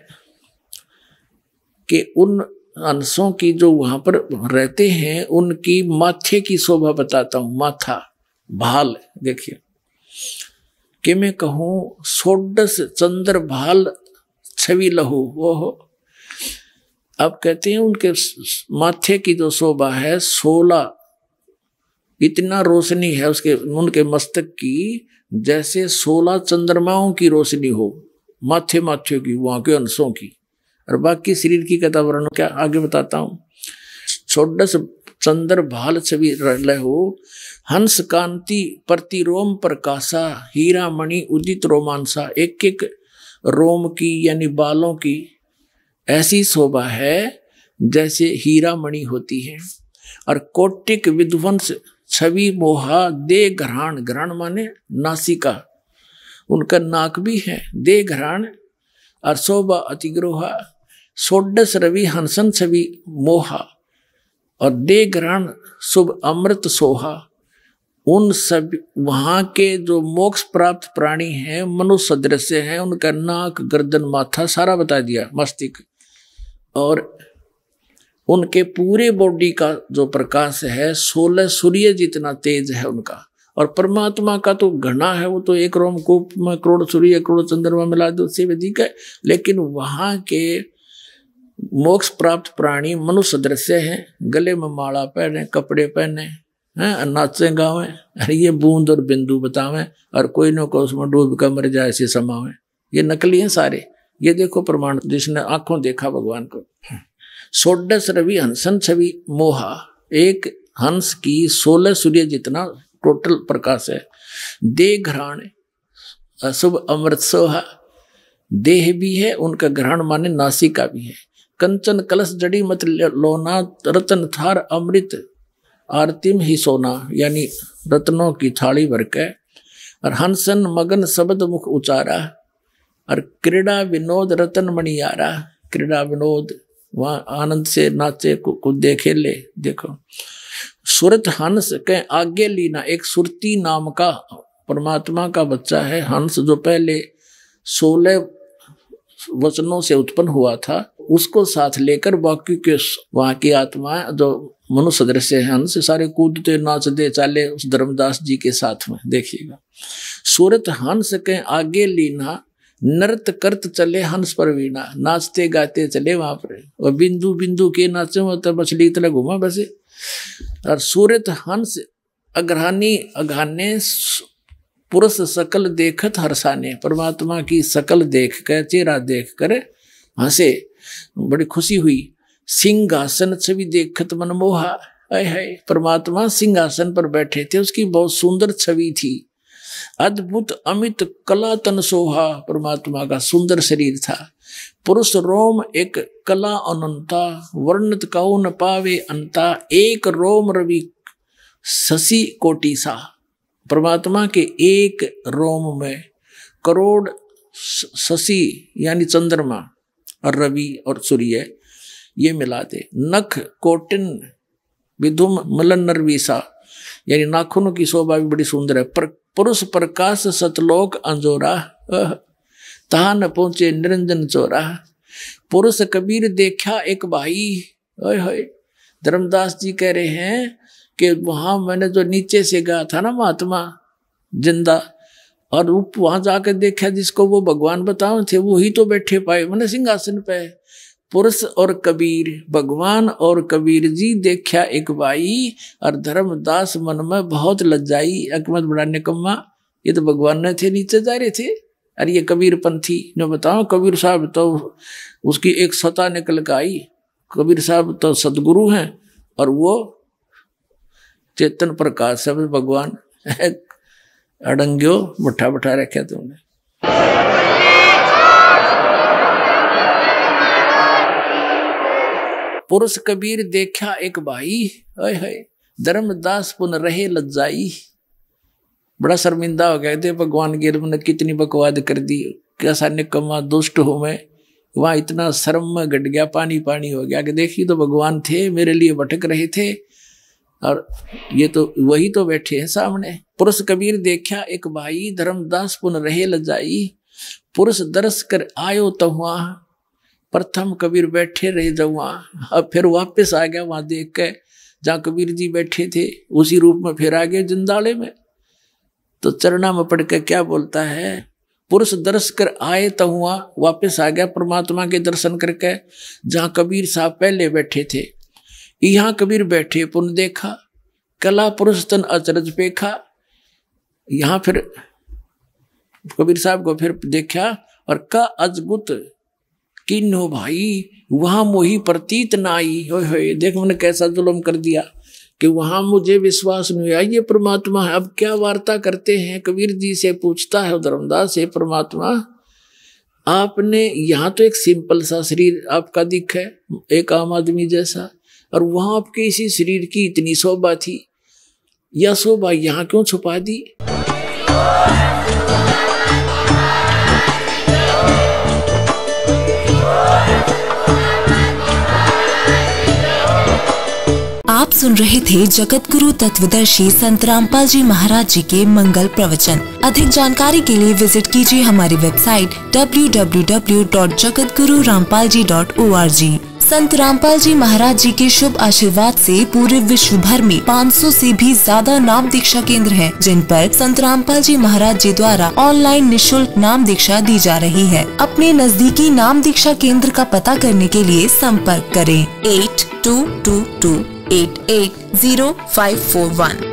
Speaker 2: कि उन अंशों की जो वहां पर रहते हैं उनकी माथे की शोभा बताता हूं। माथा भाल देखिए कि मैं कहूं सोडस चंद्र भाल छवि लहू वो हो। अब कहते हैं उनके माथे की जो शोभा है 16, इतना रोशनी है उसके उनके मस्तक की जैसे 16 चंद्रमाओं की रोशनी हो माथे माथे की वहां के अंशों की। और बाकी शरीर की कथा वर्णन क्या आगे बताता हूं। छोडस चंद्र भाल छवि लहू, हंस कांति प्रतिरोम प्रकाशा, हीरा मणि उदित रोमांसा। एक एक रोम की यानी बालों की ऐसी शोभा है जैसे हीरा मणि होती है। और कोटिक विध्वंस छवि मोहा, दे घराण, घराण माने नासिका, उनका नाक भी है, दे घराण और शोभा अतिग्रोहा। सोडस रवि हंसन छवि मोहा और दे घराण शुभ अमृत सोहा। उन सब वहां के जो मोक्ष प्राप्त प्राणी हैं मनुष्य सदृश हैं, उनका नाक गर्दन माथा सारा बता दिया, मस्तिष्क। और उनके पूरे बॉडी का जो प्रकाश है 16 सूर्य जितना तेज है उनका। और परमात्मा का तो घना है, वो तो एक रोमकूप में करोड़ सूर्य करोड़ चंद्रमा मिला दो उससे अधिक है। लेकिन वहां के मोक्ष प्राप्त प्राणी मनुष्य दृश्य हैं, गले में माला पहने, कपड़े पहने हैं, नाचे गावे, अरे ये बूंद और बिंदु बतावे और कोई न को उसमें डूब कर मर जाए ऐसे समावे। ये नकली हैं सारे। ये देखो प्रमाण जिसने आंखों देखा भगवान को। सोडस रवि हंसन छवि मोहा, एक हंस की 16 सूर्य जितना टोटल प्रकाश है। दे घराण अशुभ अमृत सोहा, देह भी है उनका, घराण माने नासिका भी है। कंचन कलश जड़ी मत लोना, रतन थार अमृत आरतिम ही सोना, यानी रत्नों की थाली भर के। और हंसन मगन शब्द मुख उचारा, और क्रीड़ा विनोद रतन मणियारा, क्रीड़ा विनोद वहां आनंद से नाचे कूदे खेले। देखो सुरत हंस के आगे लीना, एक सुरती नाम का परमात्मा का बच्चा है हंस, जो पहले 16 वचनों से उत्पन्न हुआ था, उसको साथ लेकर बाकी के वहां की आत्मा जो मनुष्य सदृश है हंस सारे कूदते नाचते चाले उस धर्मदास जी के साथ में। देखिएगा सूरत हंस के आगे लीना, नृत करत चले हंस पर वीणा, नाचते गाते चले वहां पर। और बिंदु बिंदु के नाचे तो मछली तरह घुमा बसे। और सूरत हंस अग्रहानी अघाने, पुरुष सकल देखत हर्षाने, परमात्मा की सकल देख कर चेहरा देख कर हंसे, बड़ी खुशी हुई। सिंहासन छवि देखत मनमोहा, हाय हाय परमात्मा सिंहासन पर बैठे थे, उसकी बहुत सुंदर छवि थी। अद्भुत अमित कला तन सोहा, परमात्मा का सुंदर शरीर था। पुरुष रोम एक कला अनंता, वर्णित कहो न पावे अंता, एक रोम रवि शशि कोटि सा। परमात्मा के एक रोम में करोड़ शशि यानी चंद्रमा और रवि और सूर्य ये मिला दे। नख कोटिन विधुम मलन नरवीसा, यानी नाखूनों की शोभा भी बड़ी सुंदर है। पुरुष प्रकाश सतलोक अंजोरा, तहा न पहुंचे निरंजन चोरा। पुरुष कबीर देखा एक भाई, ओए होए धर्मदास जी कह रहे हैं कि वहां मैंने जो नीचे से गया था ना महात्मा जिंदा, और वहां जाकर देखा जिसको वो भगवान बताओ थे वही तो बैठे पाए मैंने सिंहासन पे। पुरुष और कबीर, भगवान और कबीर जी देखा एक भाई, और धर्मदास मन में बहुत लज्जाई, अकमत बड़ा निकम्मा, ये तो भगवान ने थे नीचे जा रहे थे। अरे ये कबीर पंथी जो बताओ, कबीर साहब तो उसकी एक सता निकल कर आई। कबीर साहब तो सदगुरु हैं और वो चेतन प्रकाश है भगवान। अड़ंग्यो बैठा बैठा रखे तुमने। पुरुष कबीर देखा एक भाई, हाय हाय धर्मदास पुन रहे लज्जाई, बड़ा शर्मिंदा हो गए थे भगवान गिर ने कितनी बकवाद कर दी, कैसा निकम्मा दुष्ट हूं मैं, वहां इतना शर्म में घट गया, पानी पानी हो गया कि देखिए तो भगवान थे, मेरे लिए भटक रहे थे और ये तो वही तो बैठे हैं सामने। पुरुष कबीर देखा एक भाई, धर्मदास पुन रहे लजाई, पुरुष दर्श कर आयो तो वहां, प्रथम कबीर बैठे रहे जब वहां। अब फिर वापस आ गया वहां देख के जहाँ कबीर जी बैठे थे, उसी रूप में फिर आ गए जिंदाले में। तो चरणा में पढ़ के क्या बोलता है, पुरुष दर्श कर आए तो हुआ, वापस आ गया परमात्मा के दर्शन करके जहाँ कबीर साहब पहले बैठे थे। यहाँ कबीर बैठे पुन देखा, कला पुरुष तन अचरज पेखा। यहाँ फिर कबीर साहब को फिर देखा और का अजगुत किन्हो भाई, वहां मोही प्रतीत ना आई। होए देख मैंने कैसा जुल्म कर दिया कि वहां मुझे विश्वास नहीं हुआ ये परमात्मा है। अब क्या वार्ता करते हैं, कबीर जी से पूछता है धर्मदास से, परमात्मा आपने यहाँ तो एक सिंपल सा शरीर आपका दिख है, एक आम आदमी जैसा, और वहां आपके इसी शरीर की इतनी शोभा थी, यह शोभा यहाँ क्यों छुपा दी।
Speaker 3: आप सुन रहे थे जगत गुरु तत्वदर्शी संत रामपाल जी महाराज जी के मंगल प्रवचन। अधिक जानकारी के लिए विजिट कीजिए हमारी वेबसाइट www.jagatgururampalji.org। संत रामपाल जी महाराज जी के शुभ आशीर्वाद से पूरे विश्व भर में 500 से भी ज्यादा नाम दीक्षा केंद्र हैं, जिन पर संत रामपाल जी महाराज जी द्वारा ऑनलाइन निशुल्क नाम दीक्षा दी जा रही है। अपने नजदीकी नाम दीक्षा केंद्र का पता करने के लिए संपर्क करें 8222880541।